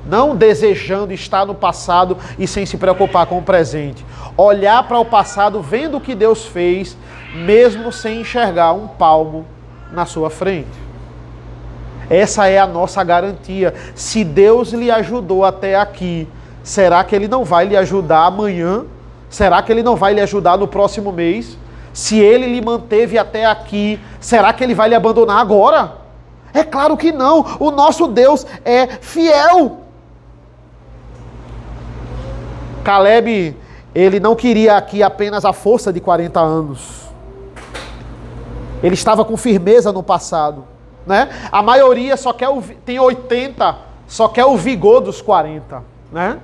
Não desejando estar no passado e sem se preocupar com o presente. Olhar para o passado vendo o que Deus fez, mesmo sem enxergar um palmo na sua frente. Essa é a nossa garantia. Se Deus lhe ajudou até aqui, será que Ele não vai lhe ajudar amanhã? Será que Ele não vai lhe ajudar no próximo mês? Se Ele lhe manteve até aqui, será que Ele vai lhe abandonar agora? É claro que não. O nosso Deus é fiel. Caleb, ele não queria aqui apenas a força de 40 anos. Ele estava com firmeza no passado, né? A maioria só quer tem 80, só quer o vigor dos 40, né?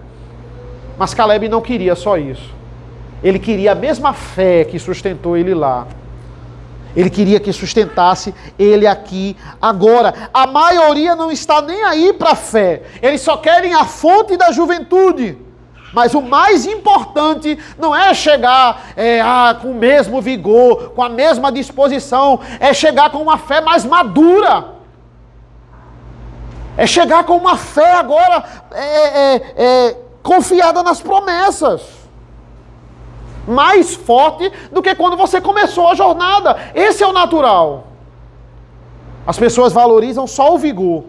Mas Caleb não queria só isso. Ele queria a mesma fé que sustentou ele lá. Ele queria que sustentasse ele aqui, agora. A maioria não está nem aí para a fé. Eles só querem a fonte da juventude. Mas o mais importante não é chegar com o mesmo vigor, com a mesma disposição. É chegar com uma fé mais madura. É chegar com uma fé agora confiada nas promessas. Mais forte do que quando você começou a jornada. Esse é o natural. As pessoas valorizam só o vigor.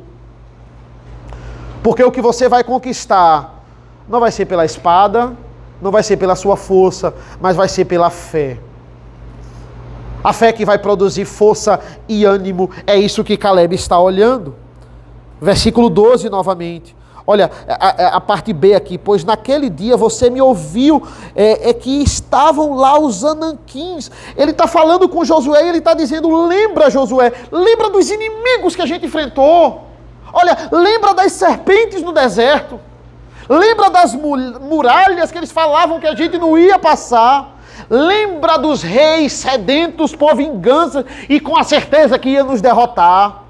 Porque o que você vai conquistar não vai ser pela espada, não vai ser pela sua força, mas vai ser pela fé. A fé que vai produzir força e ânimo, é isso que Caleb está olhando. Versículo 12 novamente. Olha, a parte B aqui, pois naquele dia você me ouviu, que estavam lá os Anaquins. Ele está falando com Josué e ele está dizendo, lembra Josué, lembra dos inimigos que a gente enfrentou. Olha, lembra das serpentes no deserto. Lembra das muralhas que eles falavam que a gente não ia passar. Lembra dos reis sedentos por vingança e com a certeza que ia nos derrotar.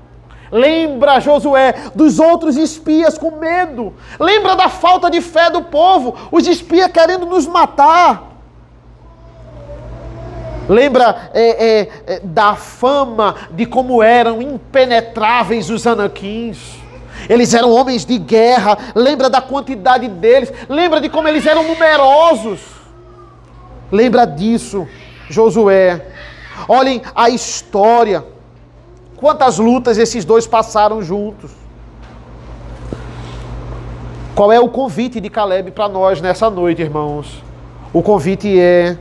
Lembra, Josué, dos outros espias com medo. Lembra da falta de fé do povo, os espias querendo nos matar. Lembra da fama de como eram impenetráveis os Anaquins. Eles eram homens de guerra. Lembra da quantidade deles. Lembra de como eles eram numerosos. Lembra disso, Josué. Olhem a história. Quantas lutas esses dois passaram juntos. Qual é o convite de Caleb para nós nessa noite, irmãos? O convite é: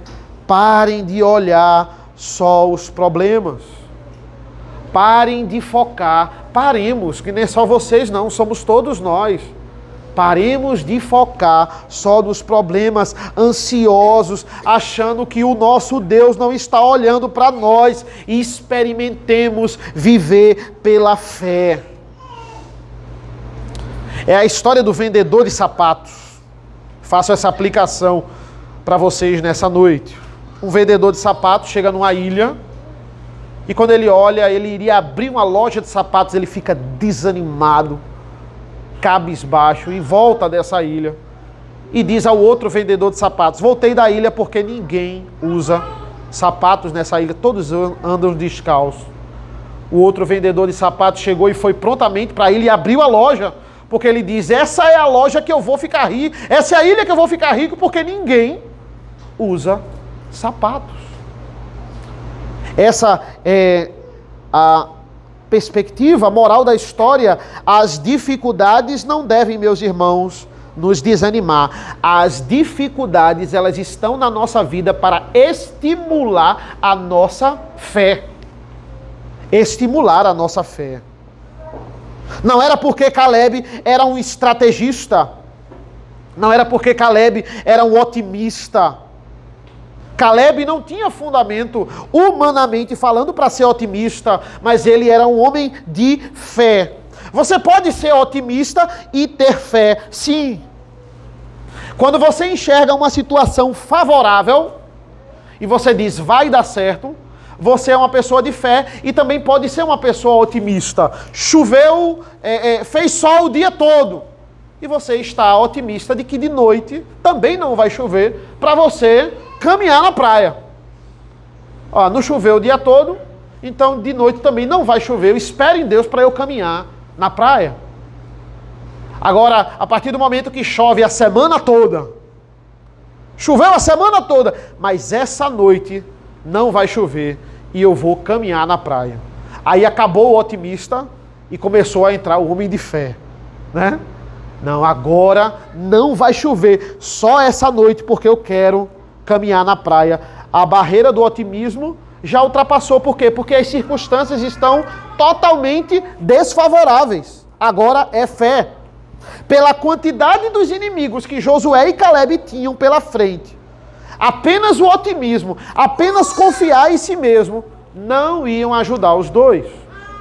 parem de olhar só os problemas. Parem de focar. Paremos, que nem só vocês não, somos todos nós. Paremos de focar só nos problemas, ansiosos, achando que o nosso Deus não está olhando para nós, e experimentemos viver pela fé. É a história do vendedor de sapatos. Faço essa aplicação para vocês nessa noite. Um vendedor de sapatos chega numa ilha e quando ele olha, ele iria abrir uma loja de sapatos, ele fica desanimado, cabisbaixo, e volta dessa ilha e diz ao outro vendedor de sapatos: voltei da ilha porque ninguém usa sapatos nessa ilha, todos andam descalços. O outro vendedor de sapatos chegou e foi prontamente para a ilha e abriu a loja, porque ele diz: essa é a loja que eu vou ficar rico, essa é a ilha que eu vou ficar rico, porque ninguém usa sapatos. Essa é a perspectiva moral da história. As dificuldades não devem, meus irmãos, nos desanimar. As dificuldades, elas estão na nossa vida para estimular a nossa fé. Estimular a nossa fé. Não era porque Caleb era um estrategista. Não era porque Caleb era um otimista. Caleb não tinha fundamento, humanamente falando, para ser otimista, mas ele era um homem de fé. Você pode ser otimista e ter fé, sim. Quando você enxerga uma situação favorável e você diz, vai dar certo, você é uma pessoa de fé e também pode ser uma pessoa otimista. Choveu, fez sol o dia todo e você está otimista de que de noite também não vai chover para você caminhar na praia. Ó, não choveu o dia todo, então de noite também não vai chover. Eu espero em Deus para eu caminhar na praia. Agora, a partir do momento que chove a semana toda, choveu a semana toda, mas essa noite não vai chover e eu vou caminhar na praia. Aí acabou o otimista e começou a entrar o homem de fé, né? Não, agora não vai chover, só essa noite, porque eu quero caminhar na praia. A barreira do otimismo já ultrapassou. Por quê? Porque as circunstâncias estão totalmente desfavoráveis. Agora é fé. Pela quantidade dos inimigos que Josué e Caleb tinham pela frente, apenas o otimismo, apenas confiar em si mesmo, não iam ajudar os dois.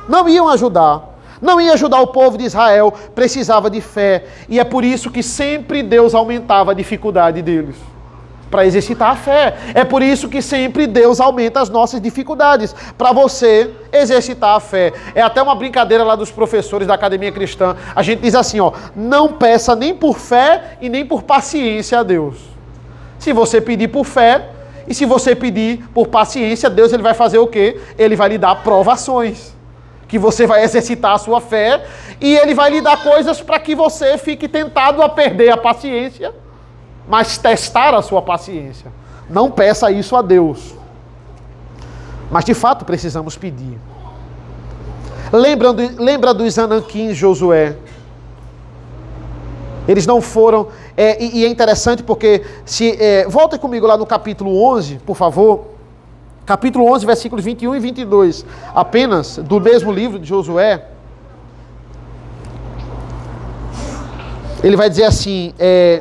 Não iam ajudar. Não ia ajudar o povo de Israel, precisava de fé. E é por isso que sempre Deus aumentava a dificuldade deles, para exercitar a fé. É por isso que sempre Deus aumenta as nossas dificuldades, para você exercitar a fé. É até uma brincadeira lá dos professores da academia cristã. A gente diz assim, ó, não peça nem por fé e nem por paciência a Deus. Se você pedir por fé e se você pedir por paciência, Deus ele vai fazer o quê? Ele vai lhe dar provações, que você vai exercitar a sua fé, e ele vai lhe dar coisas para que você fique tentado a perder a paciência, mas testar a sua paciência. Não peça isso a Deus. Mas de fato precisamos pedir. Lembra dos Anaquins, Josué? Eles não foram... e é interessante porque... voltem comigo lá no capítulo 11, por favor. Capítulo 11, versículos 21 e 22, apenas do mesmo livro de Josué. Ele vai dizer assim,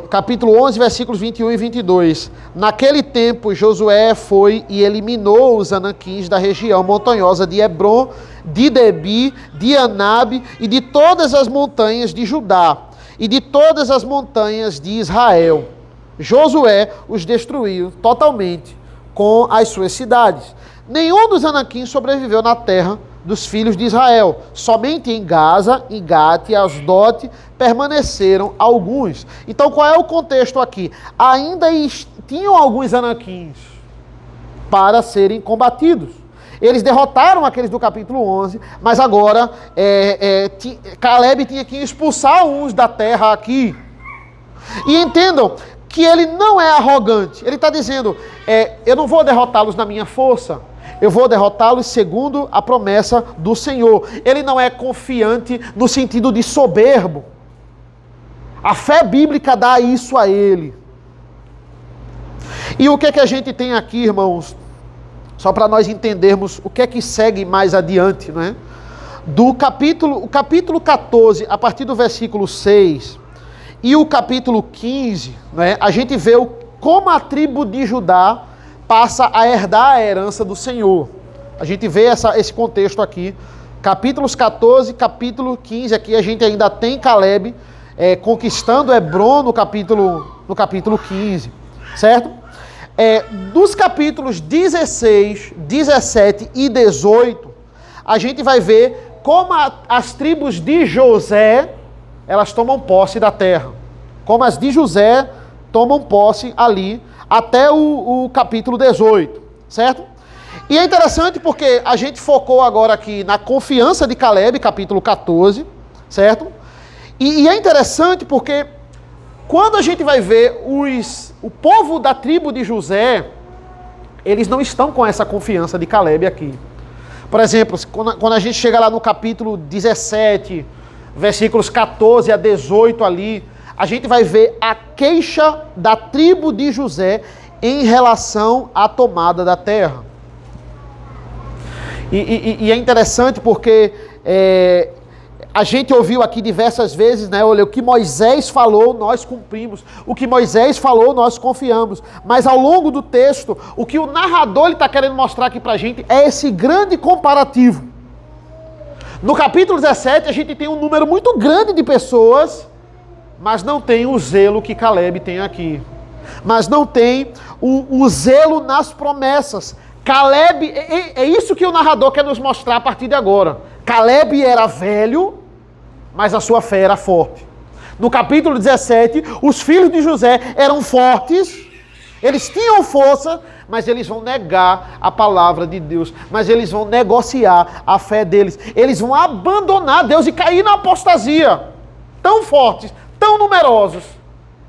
capítulo 11, versículos 21 e 22. Naquele tempo, Josué foi e eliminou os Anaquins da região montanhosa de Hebron, de Debi, de Anabe e de todas as montanhas de Judá e de todas as montanhas de Israel. Josué os destruiu totalmente com as suas cidades. Nenhum dos Anaquins sobreviveu na terra dos filhos de Israel. Somente em Gaza, em Gate e Asdote permaneceram alguns. Então qual é o contexto aqui? Ainda tinham alguns Anaquins para serem combatidos. Eles derrotaram aqueles do capítulo 11, mas agora Caleb tinha que expulsar uns da terra aqui. E entendam que ele não é arrogante. Ele está dizendo, eu não vou derrotá-los na minha força, eu vou derrotá-los segundo a promessa do Senhor. Ele não é confiante no sentido de soberbo. A fé bíblica dá isso a ele. E o que é que a gente tem aqui, irmãos? Só para nós entendermos o que é que segue mais adiante, não é? O capítulo 14, a partir do versículo 6... e o capítulo 15, né, a gente vê como a tribo de Judá passa a herdar a herança do Senhor. A gente vê esse contexto aqui. Capítulos 14, capítulo 15, aqui a gente ainda tem Caleb conquistando Hebron no capítulo 15, certo? Dos capítulos 16, 17 e 18, a gente vai ver como as tribos de José, elas tomam posse da terra. Como as de José tomam posse ali até o capítulo 18, certo? E é interessante porque a gente focou agora aqui na confiança de Caleb, capítulo 14, certo? E é interessante porque quando a gente vai ver o povo da tribo de José, eles não estão com essa confiança de Caleb aqui. Por exemplo, quando a gente chega lá no capítulo 17... versículos 14 a 18 ali, a gente vai ver a queixa da tribo de José em relação à tomada da terra. E é interessante porque a gente ouviu aqui diversas vezes, né? Olha, o que Moisés falou, nós cumprimos. O que Moisés falou, nós confiamos. Mas ao longo do texto, o que o narrador está querendo mostrar aqui para a gente é esse grande comparativo. No capítulo 17, a gente tem um número muito grande de pessoas, mas não tem o zelo que Caleb tem aqui. Mas não tem o zelo nas promessas. Caleb, é isso que o narrador quer nos mostrar a partir de agora. Caleb era velho, mas a sua fé era forte. No capítulo 17, os filhos de José eram fortes, eles tinham força, mas eles vão negar a palavra de Deus, mas eles vão negociar a fé deles, eles vão abandonar Deus e cair na apostasia. Tão fortes, tão numerosos,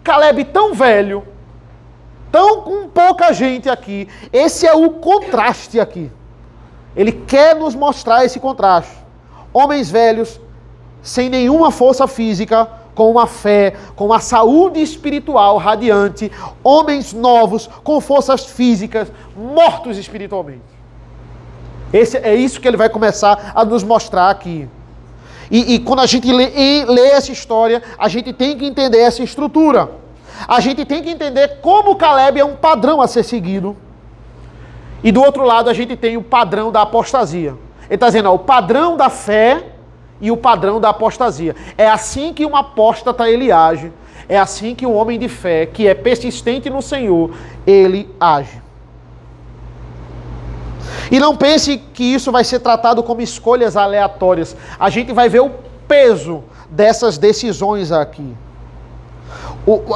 Caleb tão velho, tão com pouca gente aqui. Esse é o contraste aqui. Ele quer nos mostrar esse contraste. Homens velhos, sem nenhuma força física, com uma fé, com uma saúde espiritual radiante, homens novos, com forças físicas, mortos espiritualmente. É isso que ele vai começar a nos mostrar aqui. E quando a gente lê essa história, a gente tem que entender essa estrutura. A gente tem que entender como Caleb é um padrão a ser seguido. E do outro lado a gente tem o padrão da apostasia. Ele está dizendo, ó, o padrão da fé e o padrão da apostasia. É assim que um apóstata ele age. É assim que um homem de fé, que é persistente no Senhor, ele age. E não pense que isso vai ser tratado como escolhas aleatórias. A gente vai ver o peso dessas decisões aqui.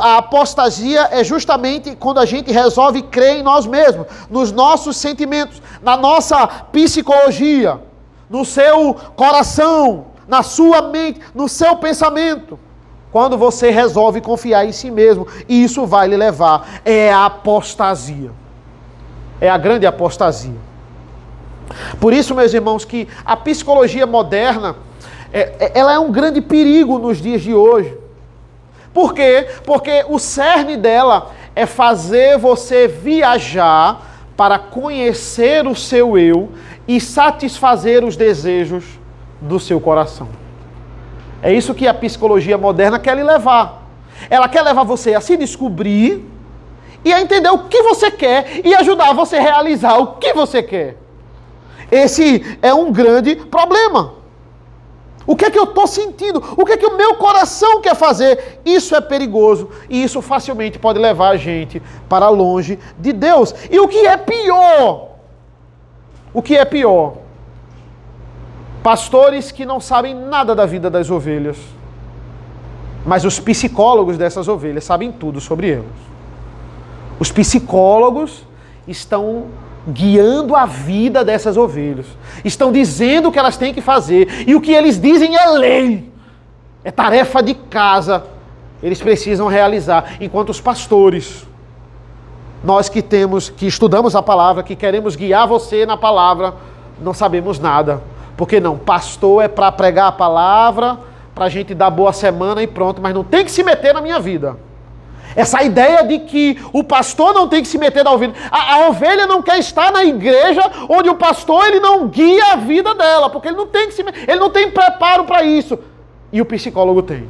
A apostasia é justamente quando a gente resolve crer em nós mesmos, nos nossos sentimentos, na nossa psicologia, no seu coração, na sua mente, no seu pensamento. Quando você resolve confiar em si mesmo, e isso vai lhe levar, é a apostasia. É a grande apostasia. Por isso, meus irmãos, que a psicologia moderna, ela é um grande perigo nos dias de hoje. Por quê? Porque o cerne dela é fazer você viajar para conhecer o seu eu e satisfazer os desejos do seu coração. É isso que a psicologia moderna quer lhe levar. Ela quer levar você a se descobrir e a entender o que você quer e ajudar você a realizar o que você quer. Esse é um grande problema. O que é que eu estou sentindo? O que é que o meu coração quer fazer? Isso é perigoso e isso facilmente pode levar a gente para longe de Deus. E o que é pior? O que é pior? Pastores que não sabem nada da vida das ovelhas, mas os psicólogos dessas ovelhas sabem tudo sobre elas. Os psicólogos estão guiando a vida dessas ovelhas. Estão dizendo o que elas têm que fazer. E o que eles dizem é lei. É tarefa de casa. Eles precisam realizar. Enquanto os pastores, nós que estudamos a palavra, que queremos guiar você na palavra, não sabemos nada. Porque não, pastor é para pregar a palavra, para a gente dar boa semana e pronto, mas não tem que se meter na minha vida. Essa ideia de que o pastor não tem que se meter na ovelha. A ovelha não quer estar na igreja onde o pastor ele não guia a vida dela, porque ele não tem que se meter, ele não tem preparo para isso. E o psicólogo tem.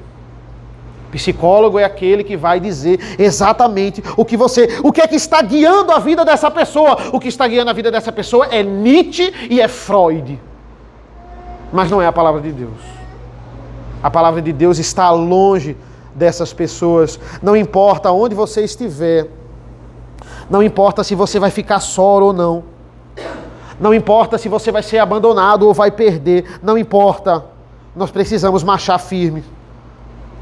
O psicólogo é aquele que vai dizer exatamente o que é que está guiando a vida dessa pessoa. O que está guiando a vida dessa pessoa é Nietzsche e é Freud. Mas não é a palavra de Deus. A palavra de Deus está longe dessas pessoas. Não importa onde você estiver, não importa se você vai ficar só ou não, não importa se você vai ser abandonado ou vai perder, não importa, nós precisamos marchar firme,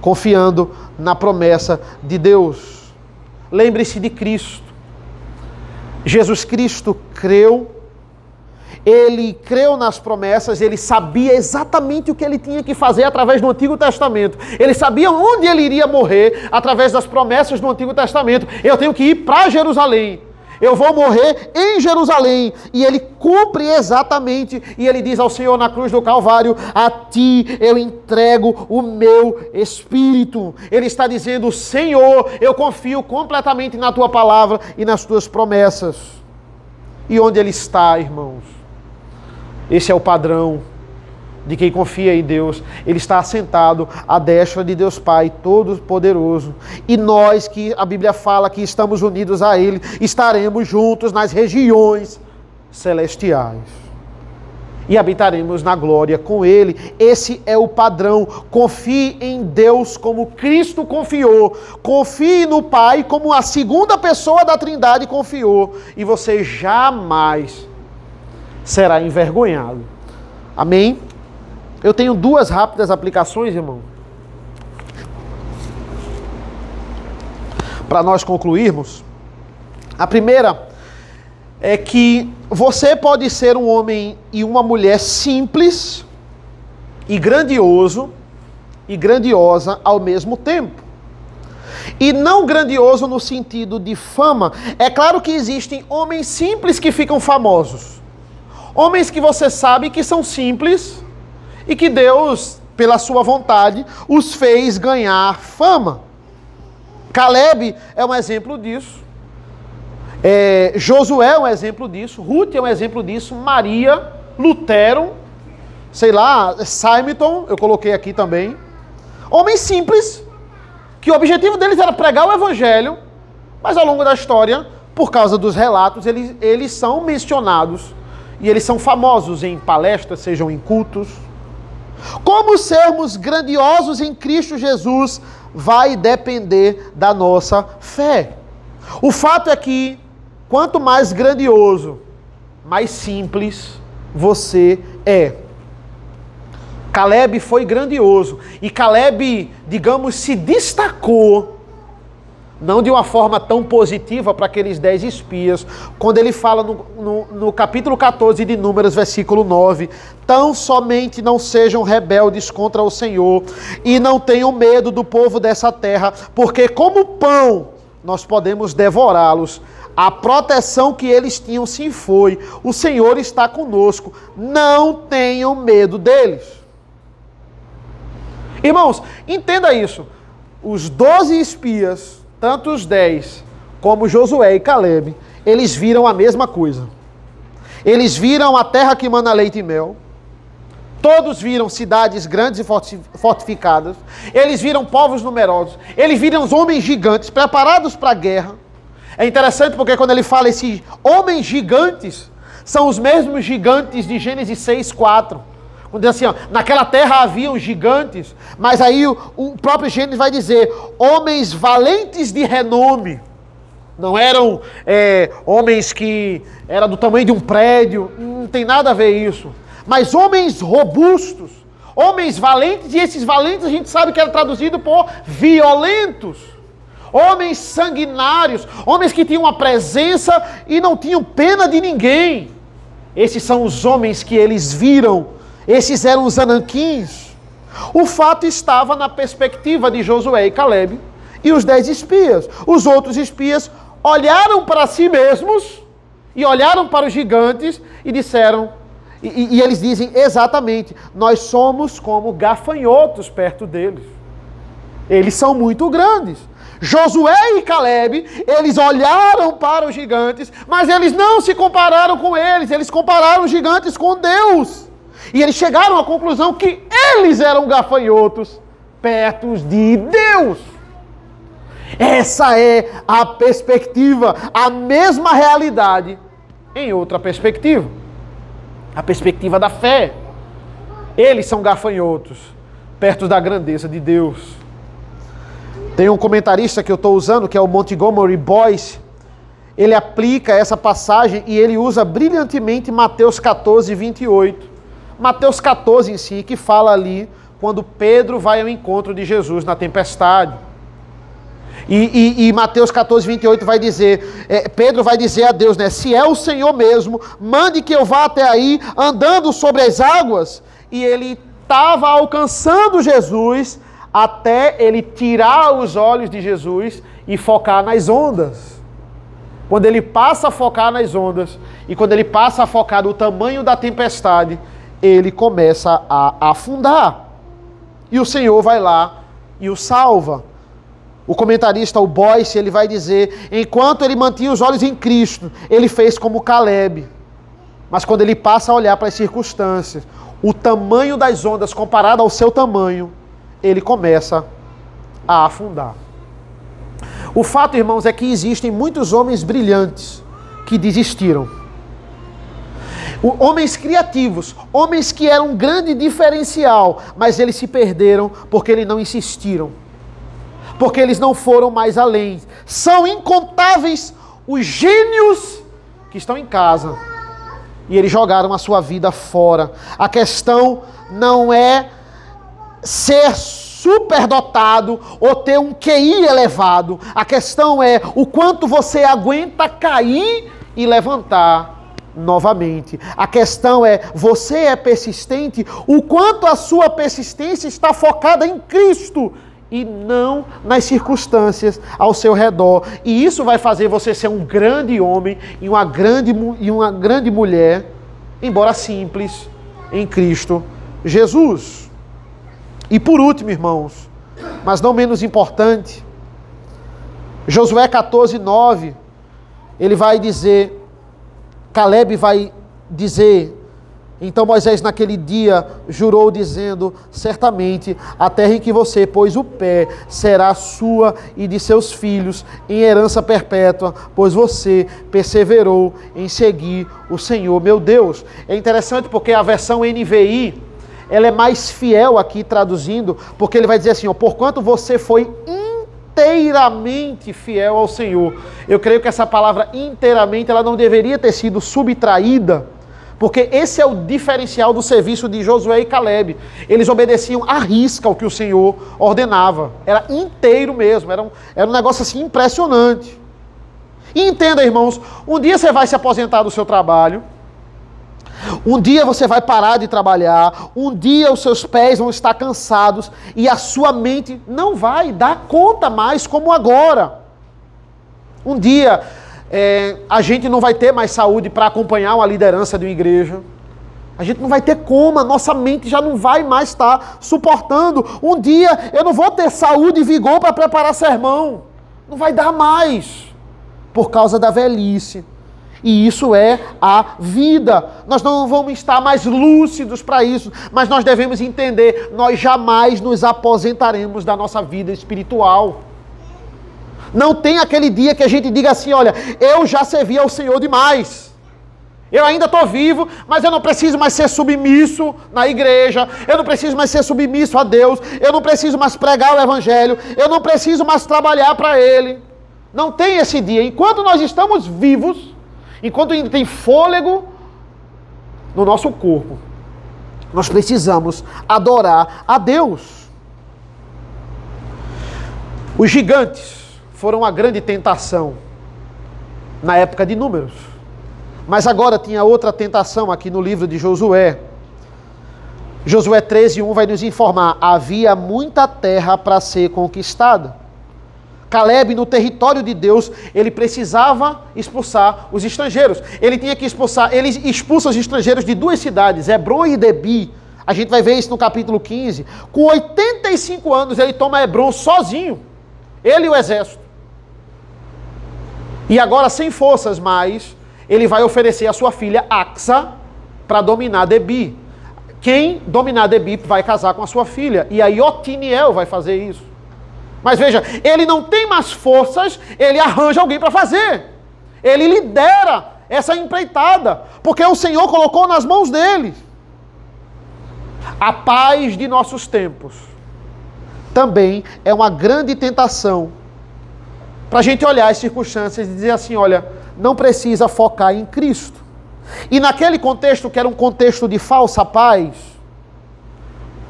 confiando na promessa de Deus. Lembre-se de Cristo. Jesus Cristo creu, ele creu nas promessas, ele sabia exatamente o que ele tinha que fazer através do Antigo Testamento. Ele sabia onde ele iria morrer através das promessas do Antigo Testamento. Eu tenho que ir para Jerusalém. Eu vou morrer em Jerusalém. E ele cumpre exatamente. E ele diz ao Senhor na cruz do Calvário, a ti eu entrego o meu espírito. Ele está dizendo, Senhor, eu confio completamente na tua palavra e nas tuas promessas. E onde ele está, irmãos? Esse é o padrão de quem confia em Deus. Ele está assentado à destra de Deus Pai Todo-Poderoso. E nós, que a Bíblia fala que estamos unidos a Ele, estaremos juntos nas regiões celestiais. E habitaremos na glória com Ele. Esse é o padrão. Confie em Deus como Cristo confiou. Confie no Pai como a segunda pessoa da Trindade confiou. E você jamais será envergonhado. Amém? Eu tenho duas rápidas aplicações, irmão, para nós concluirmos. A primeira é que você pode ser um homem e uma mulher simples e grandioso e grandiosa ao mesmo tempo. E não grandioso no sentido de fama. É claro que existem homens simples que ficam famosos. Homens que você sabe que são simples e que Deus, pela sua vontade, os fez ganhar fama. Caleb é um exemplo disso. Josué é um exemplo disso. Ruth é um exemplo disso. Maria, Lutero, Simeon, eu coloquei aqui também. Homens simples, que o objetivo deles era pregar o evangelho, mas ao longo da história por causa dos relatos, eles são mencionados e eles são famosos em palestras, sejam em cultos. Como sermos grandiosos em Cristo Jesus vai depender da nossa fé. O fato é que, quanto mais grandioso, mais simples você é. Caleb foi grandioso. E Caleb, digamos, se destacou, não de uma forma tão positiva para aqueles 10 espias, quando ele fala no capítulo 14 de Números, versículo 9, tão somente não sejam rebeldes contra o Senhor, e não tenham medo do povo dessa terra, porque como pão nós podemos devorá-los. A proteção que eles tinham se foi, o Senhor está conosco, não tenham medo deles. Irmãos, entenda isso, os 12 espias, tanto os 10 como Josué e Caleb, eles viram a mesma coisa. Eles viram a terra que mana leite e mel. Todos viram cidades grandes e fortificadas. Eles viram povos numerosos. Eles viram os homens gigantes preparados para a guerra. É interessante porque quando ele fala esses homens gigantes, são os mesmos gigantes de Gênesis 6:4. Quando diz assim, ó, naquela terra haviam gigantes, mas aí o próprio Gênesis vai dizer, homens valentes de renome. Não eram homens que eram do tamanho de um prédio, não tem nada a ver isso. Mas homens robustos, homens valentes, e esses valentes a gente sabe que era traduzido por violentos. Homens sanguinários, homens que tinham uma presença e não tinham pena de ninguém. Esses são os homens que eles viram. Esses eram os anaquins. O fato estava na perspectiva de Josué e Caleb e os 10 espias. Os outros espias olharam para si mesmos e olharam para os gigantes e disseram, e eles dizem exatamente, nós somos como gafanhotos perto deles. Eles são muito grandes. Josué e Caleb, eles olharam para os gigantes, mas eles não se compararam com eles compararam os gigantes com Deus. E eles chegaram à conclusão que eles eram gafanhotos perto de Deus. Essa é a perspectiva, a mesma realidade em outra perspectiva. A perspectiva da fé. Eles são gafanhotos perto da grandeza de Deus. Tem um comentarista que eu estou usando, que é o Montgomery Boyce. Ele aplica essa passagem e ele usa brilhantemente Mateus 14, 28. Mateus 14 em si, que fala ali quando Pedro vai ao encontro de Jesus na tempestade. E Mateus 14, 28 vai dizer, Pedro vai dizer a Deus, né? Se é o Senhor mesmo, mande que eu vá até aí andando sobre as águas. E ele estava alcançando Jesus até ele tirar os olhos de Jesus e focar nas ondas. Quando ele passa a focar nas ondas e quando ele passa a focar no tamanho da tempestade, ele começa a afundar. E o Senhor vai lá e o salva. O comentarista, o Boyce, ele vai dizer, enquanto ele mantinha os olhos em Cristo, ele fez como Caleb. Mas quando ele passa a olhar para as circunstâncias, o tamanho das ondas comparado ao seu tamanho, ele começa a afundar. O fato, irmãos, é que existem muitos homens brilhantes que desistiram. Homens criativos, homens que eram um grande diferencial, mas eles se perderam porque eles não insistiram, porque eles não foram mais além. São incontáveis os gênios que estão em casa e eles jogaram a sua vida fora. A questão não é ser superdotado ou ter um QI elevado. A questão é o quanto você aguenta cair e levantar novamente. A questão é, você é persistente, o quanto a sua persistência está focada em Cristo e não nas circunstâncias ao seu redor. E isso vai fazer você ser um grande homem e uma grande mulher, embora simples, em Cristo Jesus. E por último, irmãos, mas não menos importante, Josué 14, 9, ele vai dizer, Caleb vai dizer Então Moisés naquele dia jurou dizendo, certamente a terra em que você pôs o pé será sua e de seus filhos em herança perpétua, pois você perseverou em seguir o Senhor meu Deus. É interessante porque a versão NVI, ela é mais fiel aqui traduzindo, porque ele vai dizer assim, ó, porquanto você foi inteiramente fiel ao Senhor. Eu creio que essa palavra inteiramente, ela não deveria ter sido subtraída, porque esse é o diferencial do serviço de Josué e Caleb. Eles obedeciam à risca o que o Senhor ordenava. Era inteiro mesmo, era um negócio assim impressionante. E entenda, irmãos, um dia você vai se aposentar do seu trabalho, um dia você vai parar de trabalhar, um dia os seus pés vão estar cansados e a sua mente não vai dar conta mais como agora. Um dia a gente não vai ter mais saúde para acompanhar uma liderança de uma igreja. A gente não vai ter como, a nossa mente já não vai mais estar suportando. Um dia eu não vou ter saúde e vigor para preparar sermão. Não vai dar mais, por causa da velhice. E isso é a vida. Nós não vamos estar mais lúcidos para isso, mas nós devemos entender, nós jamais nos aposentaremos da nossa vida espiritual. Não tem aquele dia que a gente diga assim, olha, eu já servi ao Senhor demais. Eu ainda estou vivo, mas eu não preciso mais ser submisso na igreja, eu não preciso mais ser submisso a Deus, eu não preciso mais pregar o Evangelho, eu não preciso mais trabalhar para Ele. Não tem esse dia. Enquanto nós estamos vivos, enquanto ainda tem fôlego no nosso corpo, nós precisamos adorar a Deus. Os gigantes foram uma grande tentação na época de Números. Mas agora tinha outra tentação aqui no livro de Josué. Josué 13:1 vai nos informar, havia muita terra para ser conquistada. Caleb, no território de Deus, ele precisava expulsar os estrangeiros. Ele tinha que expulsar, ele expulsa os estrangeiros de duas cidades, Hebron e Debi. A gente vai ver isso no capítulo 15. Com 85 anos, ele toma Hebron sozinho. Ele e o exército. E agora, sem forças mais, ele vai oferecer a sua filha Axa para dominar Debi. Quem dominar Debi vai casar com a sua filha. E aí Otiniel vai fazer isso. Mas veja, ele não tem mais forças, ele arranja alguém para fazer. Ele lidera essa empreitada, porque o Senhor colocou nas mãos dele. A paz de nossos tempos também é uma grande tentação para a gente olhar as circunstâncias e dizer assim, olha, não precisa focar em Cristo. E naquele contexto, que era um contexto de falsa paz,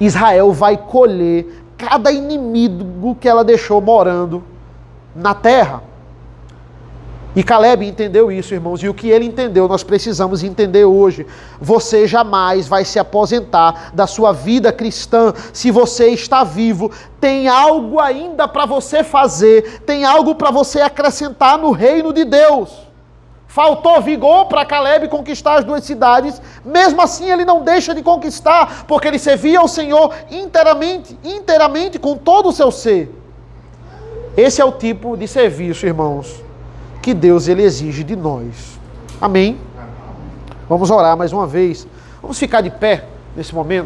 Israel vai colher cada inimigo que ela deixou morando na terra. E Caleb entendeu isso, irmãos, e o que ele entendeu, nós precisamos entender hoje. Você jamais vai se aposentar da sua vida cristã. Se você está vivo, tem algo ainda para você fazer, tem algo para você acrescentar no reino de Deus. Faltou vigor para Caleb conquistar as duas cidades, mesmo assim ele não deixa de conquistar, porque ele servia ao Senhor inteiramente, com todo o seu ser. Esse é o tipo de serviço, irmãos, que Deus ele exige de nós. Amém? Vamos orar mais uma vez. Vamos ficar de pé nesse momento.